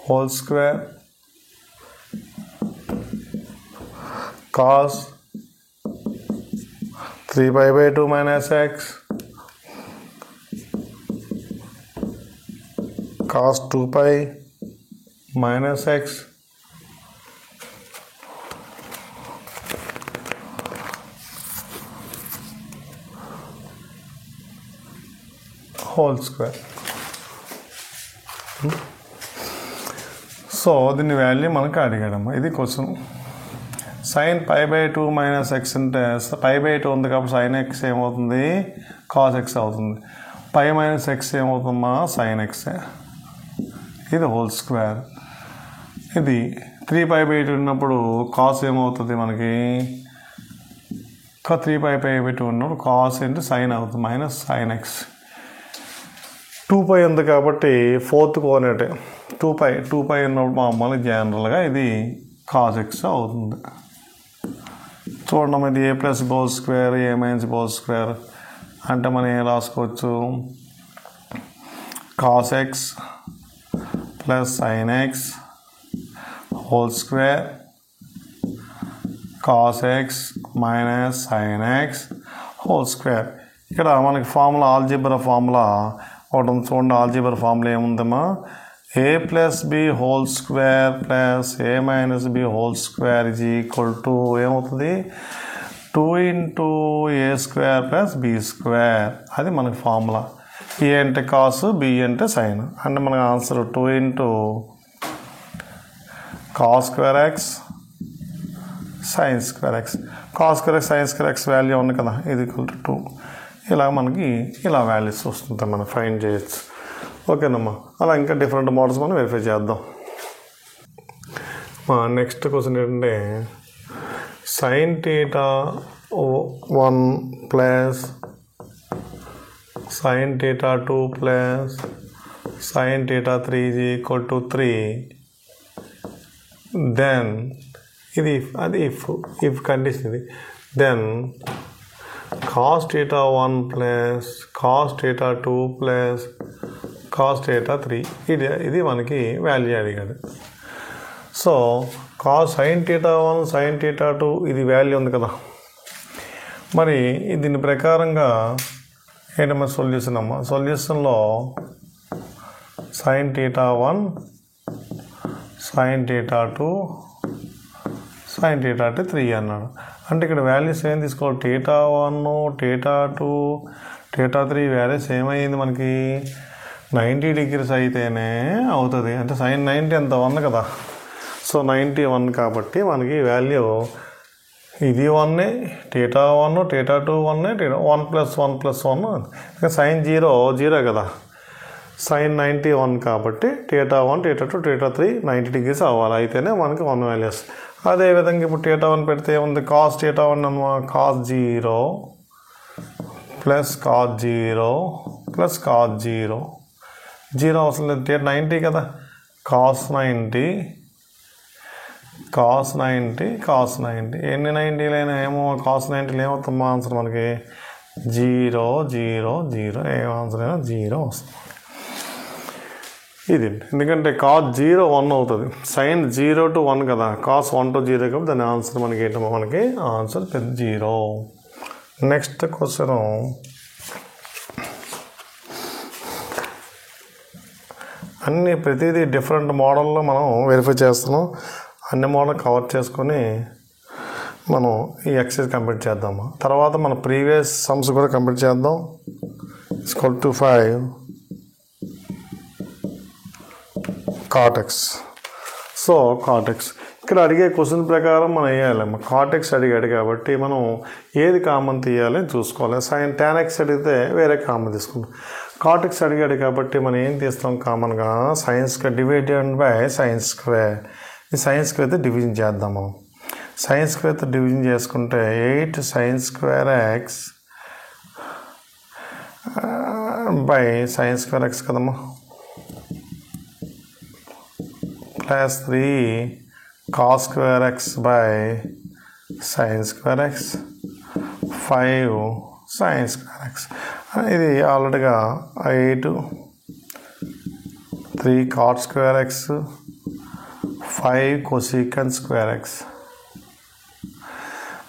whole square cos 3π/2 minus x cos 2π minus x whole square. So దీని వాల్యూ మనకు అడిగాడమ్మా. ఇది క్వశ్చన్. sin π/2 మైనస్ ఎక్స్ అంటే π/2 ఉంది కాబట్టి sin x ఏమవుతుంది, cos x అవుతుంది. π మైనస్ x ఏమవుతుందమ్మా, sin x. ఇది హోల్ స్క్వేర్. ఇది 3π/2 ఉన్నప్పుడు cos ఏమవుతుంది మనకి, 3π/2 ఉన్నప్పుడు cos ఇంటూ sin అవుతుంది మైనస్ sin x. 2π ఉంది కాబట్టి 4th కోఆర్డినేట్ 2π ఉన్నప్పుడు మామూలుగా జనరల్గా ఇది cos x అవుతుంది. చూడండి, ఇది a plus whole square a minus whole square అంటే మనం ఏం రాసుకోవచ్చు, cos x plus sin x whole square cos x minus sin x whole square. ఇక్కడ మనకి ఫార్ములా ఆల్జీబ్రా ఫార్ములా ఒకటి ఉంది చూడండి. ఆల్జీబ్రా ఫార్ములా ఏముందమ్మా, a plus b whole square plus a minus b whole square is equal to ఏమవుతుంది, 2 into a square plus b square. అది మనకి formula. a అంటే కాస్, b అంటే సైన్. అంటే మనకి answer 2 into cos square x sine square X. Cos square x sine square X value ఉంది కదా, ఇది ఈక్వల్ టు 2. ఇలా మనకి ఇలా వాల్యూస్ వస్తుంది, మనం ఫైండ్ చేయొచ్చు. ఓకేనమ్మా. అలా ఇంకా డిఫరెంట్ మోడల్స్ మనం వెరిఫై చేద్దాం. నెక్స్ట్ క్వశ్చన్ ఏంటంటే sin θ1 plus sin θ2 plus sin θ3 is equal to 3. Then ఇది అది ఇఫ్ కండిషన్ ఇది. Then cos θ1 plus cos θ2 plus cos θ3 ఇది మనకి వాల్యూ అడిగాడు. సో sin θ1 sin θ2 ఇది వాల్యూ ఉంది కదా, మరి దీని ప్రకారంగా ఏంటమ్మా సొల్యూషన్ అమ్మా. సొల్యూషన్లో sin θ1 sin θ2 sin θ3 అన్నాడు. అంటే ఇక్కడ వాల్యూస్ ఏం తీసుకోవాలి, θ1 θ2 θ3 వాల్యూస్ ఏమైంది మనకి 90 degrees అయితేనే అవుతుంది. అంటే sin 90 ఎంత 1 కదా, సో 91 కాబట్టి మనకి వాల్యూ ఇది 1 θ1 θ2 1 1 ప్లస్ 1 ప్లస్ 1. sin 0 కదా, sin 91 కాబట్టి θ1 θ2 θ3 90 degrees అవ్వాలి, అయితేనే మనకి 1 వాల్యూస్. అదేవిధంగా ఇప్పుడు θ1 పెడితే ఏముంది, cos θ1 అన్నమా cos 0 plus cos 0 plus cos 0 అవసరం లేదు, 90 కదా, cos 90 ఎన్ని 90లైనా ఏమో cos 90 ఏమవుతుంది మా ఆన్సర్ మనకి 0 0 0. ఏ ఆన్సర్ అయినా 0 వస్తుంది. ఇది ఎందుకంటే కాస్ 0 1 అవుతుంది, సైన్ 0 to 1 కదా, కాస్ 1 to 0 కాబట్టి దాని ఆన్సర్ మనకి ఏంటమ్మా, మనకి ఆన్సర్ 0. నెక్స్ట్ క్వశ్చన్, అన్ని ప్రతిదీ డిఫరెంట్ మోడల్లో మనం వెరిఫై చేస్తున్నాం. అన్ని మోడల్ కవర్ చేసుకొని మనం ఈ ఎక్సర్సైజ్ కంప్లీట్ చేద్దాము. తర్వాత మన ప్రీవియస్ సమ్స్ కూడా కంప్లీట్ చేద్దాం. =5 cot x. So cot x ఇక్కడ అడిగే క్వశ్చన్ ప్రకారం మనం వేయాలమ్మా. cot x అడిగాడు కాబట్టి మనం ఏది కామన్ తీయాలి చూసుకోవాలి. సైన్ tan x అడిగితే వేరే కామన్ తీసుకుంటాం. cot x అడిగాడు కాబట్టి మనం ఏం తీస్తాం కామన్గా, sine square divided by sine square. ఈ సైన్ స్క్వేర్ అయితే డివిజన్ చేద్దాం మనం. సైన్ స్క్వేర్తో డివిజన్ చేసుకుంటే 8 sin square x by sine square x కదమ్మా, plus 3 cos square x by sin square x 5 sin square x. ఇది ఆల్రెడీగా 8 3 cot square x 5 cosecant square x.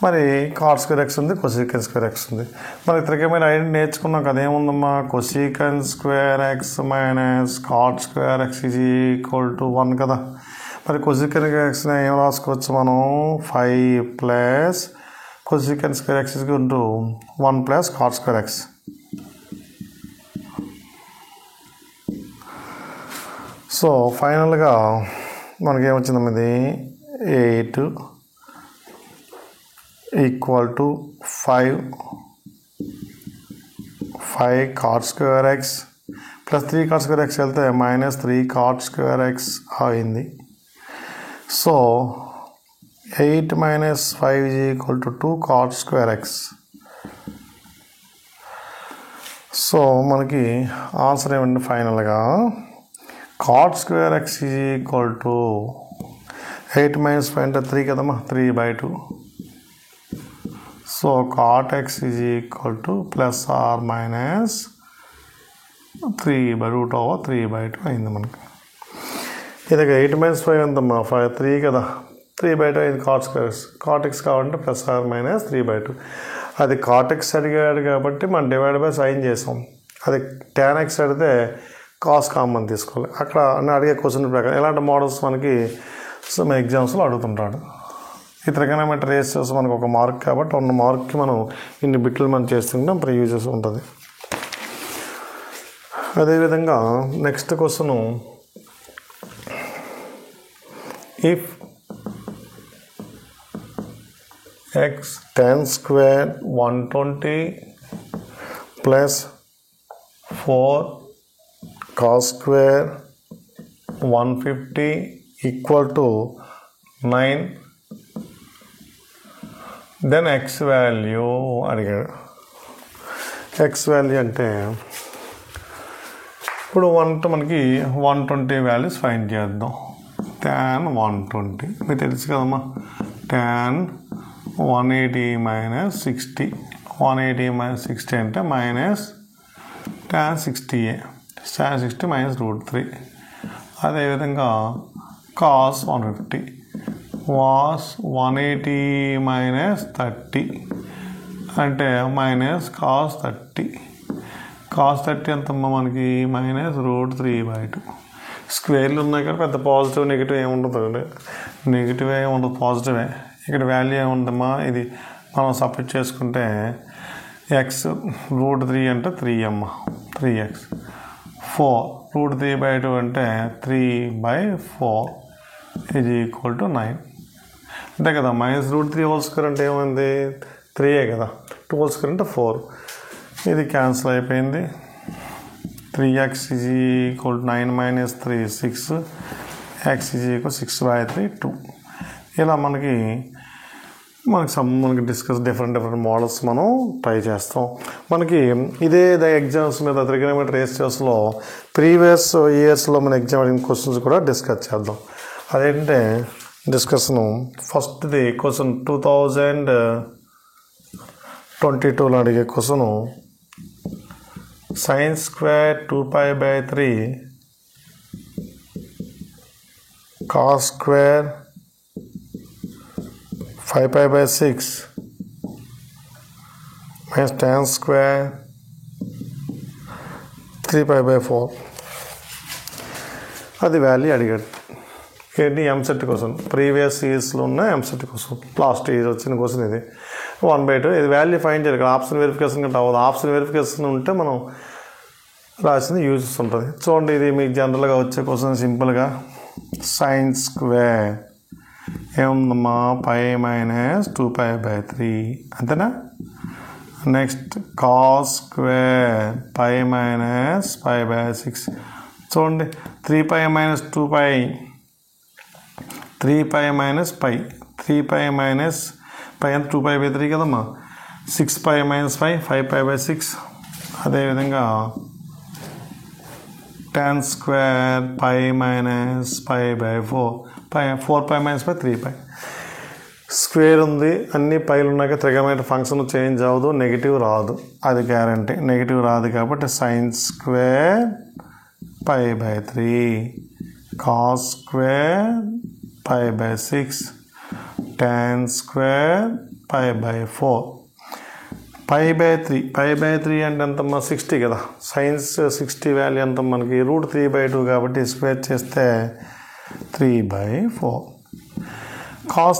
మరి cot square X ఉంది, కొసీకెన్ square X ఉంది. మరి త్రికమైన identity నేర్చుకున్నాం కదా, ఏముందమ్మా, cosecant square x minus cot square x is equal to 1 కదా. మరి కొసీకెన్ ఎక్స్ని ఏం రాసుకోవచ్చు మనం, 5 plus cosecant square x is equal to 1 plus cot square x. So ఫైనల్గా మనకేమొచ్చిందమ్మా, ఇది 8 equal to 5 cot square x plus 3 cot square x వెళ్తే మైనస్ 3 cot square x అయింది. So 8 minus 5 is equal to 2 cot square x. So మనకి answer ఏమంటే ఫైనల్గా cot square x is equal to 8 minus 5 అంటే 3 కదమ్మా, 3/2. So cot x is equal to plus or minus 3/√3/2 అయింది మనకి. ఇది 8 మైనస్ 5 ఎంతమ్మా, 3 కదా, 3/2 అయింది cot square x. cot x కావాలంటే ప్లస్ ఆర్ మైనస్ 3/2. అది cot x అడిగాడు కాబట్టి మనం డివైడ్ బై సైన్ చేసాం. అది tan x అడిగితే కాస్ కామన్ తీసుకోవాలి. అక్కడ అడిగే క్వశ్చన్ ప్రకారం ఇలాంటి మోడల్స్ మనకి మన ఎగ్జామ్స్లో అడుగుతుంటాడు. ఈ త్రికోణమితి రేషియోస్ మనకు 1 మార్క్ కాబట్టి 1 మార్క్కి మనం ఇన్ని బిట్లు మనం చేస్తుంటాం, యూజెస్ ఉంటుంది. అదేవిధంగా next question, if x tan square 120 plus 4 cos square 150 equal to 9, then x value అడిగాడు. ఎక్స్ వాల్యూ అంటే ఇప్పుడు మనకి 120 వాల్యూస్ ఫైండ్ చేద్దాం. tan 120 మీకు తెలుసు కదమ్మా, tan 180 మైనస్ 60, 180 మైనస్ 60 అంటే minus tan 60a, tan 60 minus √3. అదేవిధంగా cos 150 వాస్ 180 మైనస్ 30 అంటే మైనస్ cos 30. cos 30 ఎంతమ్మా మనకి, మైనస్ √3/2. స్క్వేర్లు ఉన్నాయి కానీ పెద్ద పాజిటివ్ నెగిటివ్ ఏముంటుంది, నెగిటివ్ ఏముండదు, పాజిటివే. ఇక్కడ వాల్యూ ఏముందమ్మా, ఇది మనం సపరేట్ చేసుకుంటే ఎక్స్ √3 అంటే 3 అమ్మ, 3x. 4 √3/2 అంటే 3/4 ఈజ్ ఈక్వల్ టు 9. అంతే కదా. మైనస్ √3² అంటే ఏమైంది, 3 కదా, 2² అంటే 4. ఇది క్యాన్సిల్ అయిపోయింది. 3x is equal to 9 minus 3 6, x is equal 6/3 2. ఇలా మనకి డిస్కస్ డిఫరెంట్ మోడల్స్ మనం ట్రై చేస్తాం. మనకి ఇదే ఎగ్జామ్స్ మీద త్రికోణమితి రేషియోస్లో ప్రీవియస్ ఇయర్స్లో మన ఎగ్జామ్ అడిగిన క్వశ్చన్స్ కూడా డిస్కస్ చేద్దాం. అదేంటంటే డిస్కషను ఫస్ట్ది క్వశ్చన్ 2022లో అడిగే question, sin square 2π/3 cos square 5 pi by 6 minus tan square 3 pi by 4. అది వాల్యూ అడిగాడు. ఏంటి ఎంసెట్ కోసం, ప్రీవియస్ ఇయర్స్లో ఉన్న ఎంసెట్ కోసం, లాస్ట్ ఇయర్ వచ్చిన కోసం ఇది 1/2. ఇది వాల్యూ ఫైండ్ చేయాలి. ఇక్కడ ఆప్షన్ వెరిఫికేషన్ కంటే అవ్వదు. ఆప్షన్ వెరిఫికేషన్ ఉంటే మనం రాసింది యూజెస్ ఉంటుంది. చూడండి, ఇది మీకు జనరల్గా వచ్చే కోసం సింపుల్గా సైన్ స్క్వేర్ ఏముందమ్మా పై మైనస్ 2 pi by 3 అంతేనా. Next cos square pi minus 5 by 6. చూడండి 3 pi minus 2 pi 3 pi minus pi 3 pi minus pi అంటే 2 pi by 3 కదమ్మా. 6 pi minus 5 pi by 6. అదేవిధంగా tan square pi minus pi by 4 pi minus 3 pi. Square ఉంది, అన్ని పైలు ఉన్నాక trigonometric function change అవ్వదు, negative రాదు, అది గ్యారంటీ. నెగిటివ్ రాదు కాబట్టి sine square pi by 3 cos square pi by 6 tan square pi by 4 pi by 3 అంటే ఎంతమ్మా 60 కదా. సైన్స్ 60 వాల్యూ ఎంత మనకి √3/2 కాబట్టి స్క్వేర్ చేస్తే 3/4. cos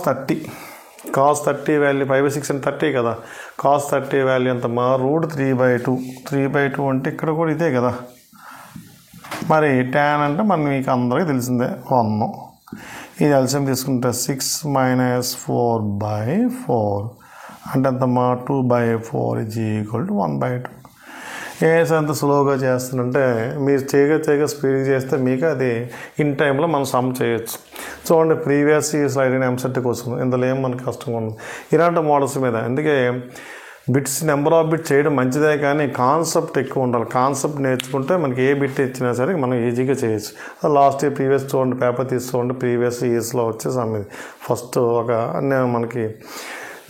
30 వాల్యూ 5 by 6 అంటే 30 కదా. cos 30 వాల్యూ ఎంతమ్మా √3/2. 3/2 అంటే ఇక్కడ కూడా ఇదే కదా. మరి tan అంటే మీకు అందరికీ తెలిసిందే 1. ఇది ఎల్సిఎం తీసుకుంటే 6 minus 4/4 అంటే ఎంతమ్మా 2/4 = 1/2. అంత స్లోగా చేస్తుందంటే మీరు చేయగా స్పీడ్గా చేస్తే మీకు అది ఇన్ టైంలో మనం సమ్ చేయొచ్చు. చూడండి, ప్రీవియస్ ఇయర్స్లో అడిగిన ఎంసెట్ కోసం ఇందులో ఏం మనకు కష్టంగా ఉంది ఇలాంటి మోడల్స్ మీద. అందుకే బిట్స్ నెంబర్ ఆఫ్ బిట్ చేయడం మంచిదే, కానీ కాన్సెప్ట్ ఎక్కువ ఉండాలి. కాన్సెప్ట్ నేర్చుకుంటే మనకి ఏ బిట్ ఇచ్చినా సరే మనం ఈజీగా చేయొచ్చు. లాస్ట్ ఇయర్ ప్రీవియస్ చూడండి, పేపర్ తీసుకోండి, ప్రీవియస్ ఇయర్స్లో వచ్చే సమ్ ఇది. ఫస్ట్ ఒక మనకి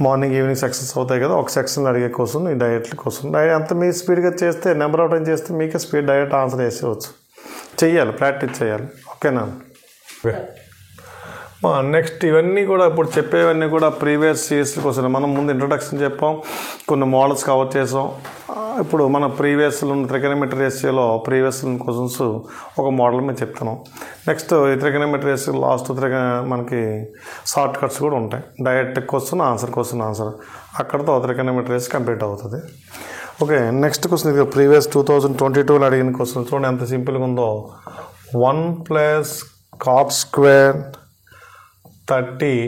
మార్నింగ్ ఈవినింగ్ సెక్షన్స్ అవుతాయి కదా, ఒక సెక్షన్ అడిగే కోసం ఈ డైరెక్ట్ కోసం అంత మీరు స్పీడ్గా చేస్తే నెంబర్ ఆఫ్ టైం చేస్తే మీకే స్పీడ్ డైరెక్ట్ ఆన్సర్ వేసేవచ్చు. చెయ్యాలి, ప్రాక్టీస్ చేయాలి. ఓకేనా. నెక్స్ట్ ఇవన్నీ కూడా ఇప్పుడు చెప్పేవన్నీ కూడా ప్రీవియస్ ఇయర్స్ కోసం. మనం ముందు ఇంట్రొడక్షన్ చెప్పాం, కొన్ని మోడల్స్ కవర్ చేసాం. ఇప్పుడు మన ప్రీవియస్లో ఉన్న ట్రిగోనోమెట్రిక్ రేషియోలో ప్రీవియస్ క్వశ్చన్స్ ఒక మోడల్ మేము చెప్తున్నాం. నెక్స్ట్ ఈ ట్రిగోనోమెట్రిక్ రేషియో లాస్ట్ మనకి షార్ట్ కట్స్ కూడా ఉంటాయి. డైరెక్ట్ క్వశ్చన్ ఆన్సర్ అక్కడతో ట్రిగోనోమెట్రిక్ రేషియో కంప్లీట్ అవుతుంది. ఓకే, నెక్స్ట్ క్వశ్చన్ ఇది ప్రీవియస్ 2022లో అడిగిన క్వశ్చన్. చూడండి ఎంత సింపుల్గా ఉందో. 1 + cot square 30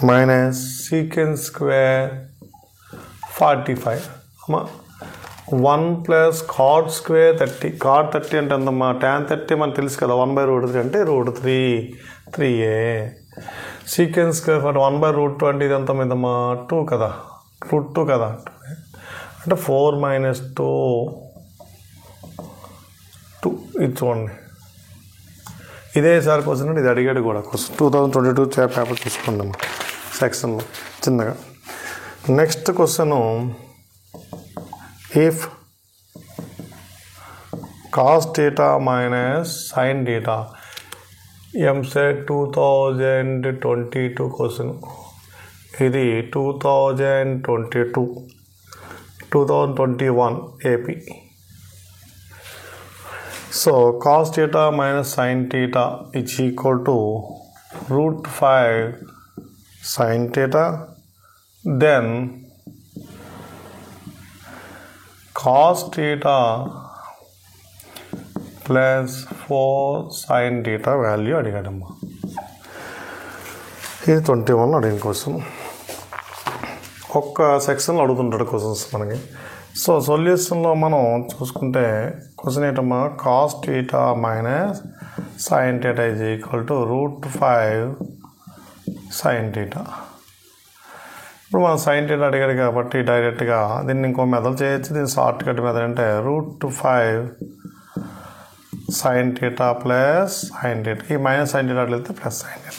minus secant square 45. 1 + cot square 30. cot 30 అంటే ఎంతమ్మా tan 30 మనకు తెలుసు కదా, 1/√3 అంటే √3/3a. secant square 1/√2 ఇది ఎంత మీదమ్మా 2 కదా, √2 కదా, అంటే 4 - 2 ఇది చూడండి. ఇదే సార్ క్వశ్చన్ ఇది అడిగాడు కూడా. క్వశ్చన్ 2022 పేపర్ తీసుకుందాం సెక్షన్లో చిన్నగా. Next question, if cos θ minus sin θ. EAMCET 2022 question ఇది. 2021 AP. So cos θ minus sin θ = √5 sin θ. then cos θ plus 4 sin θ value అడిగాడమ్మా. ఇది 21 అడిగిన క్వశ్చన్. ఒక్క సెక్షన్లో అడుగుతుంటాడు క్వశ్చన్స్ మనకి. సో సొల్యూషన్లో మనం చూసుకుంటే క్వశ్చన్ ఏంటమ్మా, cos θ minus sin θ = √5 sin θ. ఇప్పుడు మనం sin θ అడిగాడు కాబట్టి డైరెక్ట్గా దీన్ని ఇంకో మెథడ్ చేయొచ్చు. దీన్ని షార్ట్ కట్ మెథడ్ అంటే √5 sin θ ప్లస్ sin θ. ఈ మైనస్ sin θ వెళ్తే plus sin θ.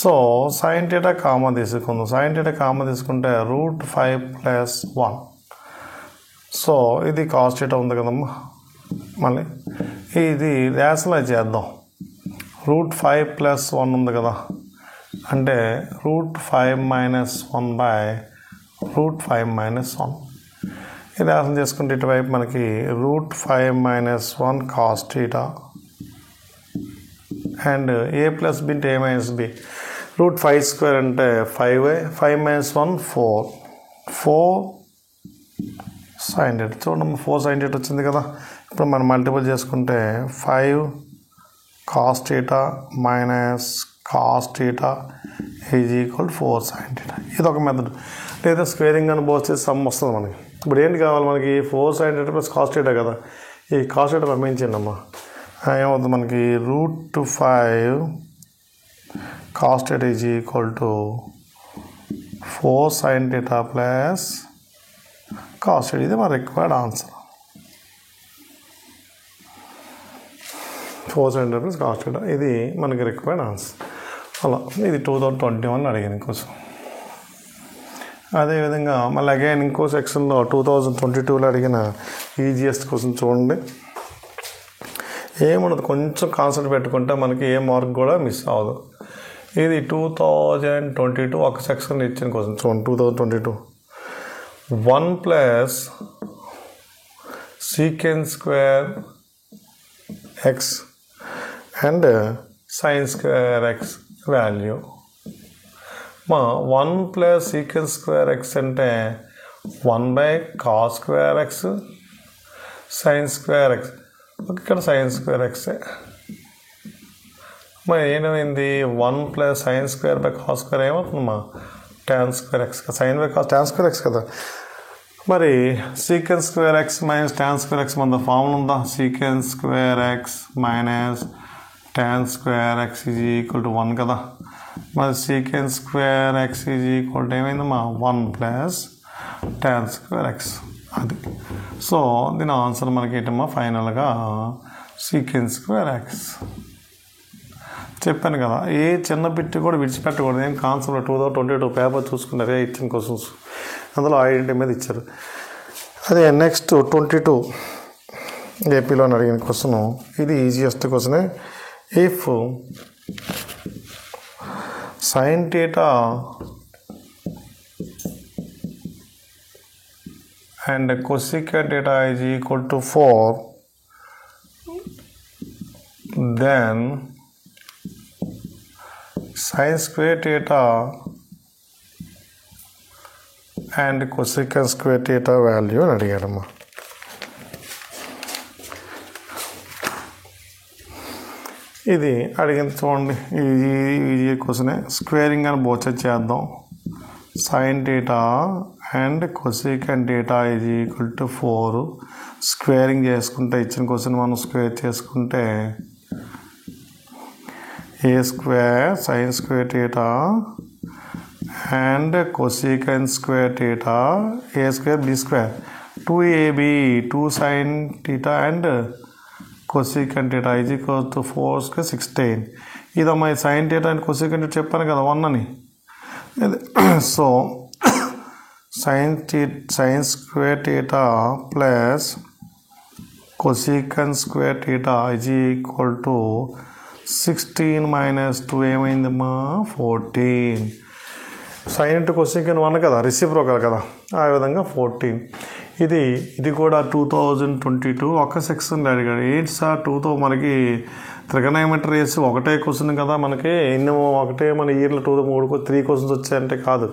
So sin θ common తీసుకుందాం. sin θ కామా తీసుకుంటే √5 + 1. సో ఇది cos θ ఉంది కదమ్మా. మళ్ళీ ఇది రేషనలైజ్ చేద్దాం. 5 + 1 ఉంది కదా, అంటే √5 - 1/√5 - 1. ఇది అర్థం చేసుకుంటే ఇటువైపు మనకి √5 - 1 cos θ అండ్ a + b అంటే a - b. √5² అంటే 5 5 - 1 4 sin θ. చూడండి 4 sin θ వచ్చింది కదా. ఇప్పుడు మనం మల్టిపుల్ చేసుకుంటే 5 cos θ - cos θ = 4 sin θ. ఇది ఒక మెథడ్. లేదా స్క్వేరింగ్ అని పోస్తే సమ్ వస్తుంది మనకి. ఇప్పుడు ఏంటి కావాలి మనకి? 4 sin θ + cos θ కదా. ఈ cos θ పంపించండి అమ్మా. ఏమవుతుంది మనకి? √5 cos θ = 4 sin θ + cos θ. ఇది మన రిక్వైర్డ్ ఆన్సర్. 4 sin θ + cos θ ఇది మనకి రిక్వైర్డ్ ఆన్సర్. అలా ఇది 2021 అడిగాను కోసం. అదేవిధంగా మళ్ళీ అగైన్ ఇంకో సెక్షన్లో 2022లో అడిగిన ఈజియెస్ట్ క్వశ్చన్ చూడండి. ఏముండదు, కొంచెం కాన్సెప్ట్ పెట్టుకుంటే మనకి ఏ మార్క్ కూడా మిస్ అవ్వదు. ఇది 2022 ఒక సెక్షన్ ఇచ్చిన క్వశ్చన్ చూడండి. 2022 1 + sec² x and sin² x value. 1 + sec² x అంటే 1/cos² x sin² x. ఇక్కడ sin² x. మరి ఏమైంది? 1 + sin²/cos² ఏమవుతుందమ్మా? tan² x. sin/cos tan² x కదా. మరి sec² x - tan² x మన ఫార్ములా ఉందా? sec² x - tan² x = 1 కదా. మరి sec² x ఏమైందమ్మా? 1 + tan² x. అది. సో దీని ఆన్సర్ మనకి ఏంటమ్మా? ఫైనల్గా sec² x. చెప్పాను కదా, ఏ చిన్న బిట్ కూడా విడిచిపెట్టకూడదు. ఏం కాన్సెప్ట్లో 2022 పేపర్ చూసుకున్నారే ఇచ్చిన క్వశ్చన్స్, అందులో ఐడెంటిటీ మీద ఇచ్చారు. అదే నెక్స్ట్ 22 ఏపీలో అడిగిన క్వశ్చన్. ఇది ఈజియెస్ట్ క్వశ్చనే. If sin θ and cosecant θ = 4, then sin² θ and cosecant² θ value అని అడిగాడమ్మా. ఇది అడిగింది చూడండి. ఇది క్వశ్చనే. స్క్వేరింగ్ అని బోచర్ చేద్దాం. sin θ and cosecant θ = 4. స్క్వేరింగ్ చేసుకుంటే ఇచ్చిన క్వశ్చన్ మనం స్క్వేర్ చేసుకుంటే a² sin² θ and cosecant² θ a² b². 2ab 2 sin θ and cosecant θ = 4² 16. ఇదమ్మా sin θ అండ్ cosecant చెప్పాను కదా 1 అని. సో sin² θ plus cosecant² θ = 16 - 2 ఏమైందమ్మా? 14. sin ఇంటూ cosecant 1 కదా, రెసిప్రోకల్ కదా, ఆ విధంగా 14. ఇది కూడా 2022 ఒక సెక్షన్లో అడిగాడు. ఏంటి సార్ 2తో మనకి ట్రిగనోమెట్రీ వేసి ఒకటే క్వశ్చన్ కదా, మనకి ఎన్నో ఒకటే మన ఇయర్లో 3 క్వశ్చన్స్ వచ్చాయంటే కాదు.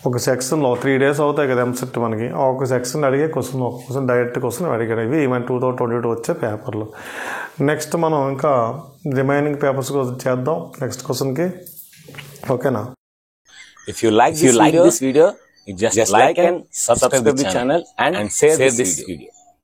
ఒక సెక్షన్లో 3 days అవుతాయి కదా ఎంసెట్ మనకి. ఒక సెక్షన్ అడిగే క్వశ్చన్, ఒక క్వశ్చన్ డైరెక్ట్ క్వశ్చన్ అడిగాడు. ఇవి మన 2022 వచ్చే పేపర్లు. నెక్స్ట్ మనం ఇంకా రిమైనింగ్ పేపర్స్ కోసం చేద్దాం నెక్స్ట్ క్వశ్చన్కి. ఓకేనా? If you like this video, you just like and subscribe the channel and share this video.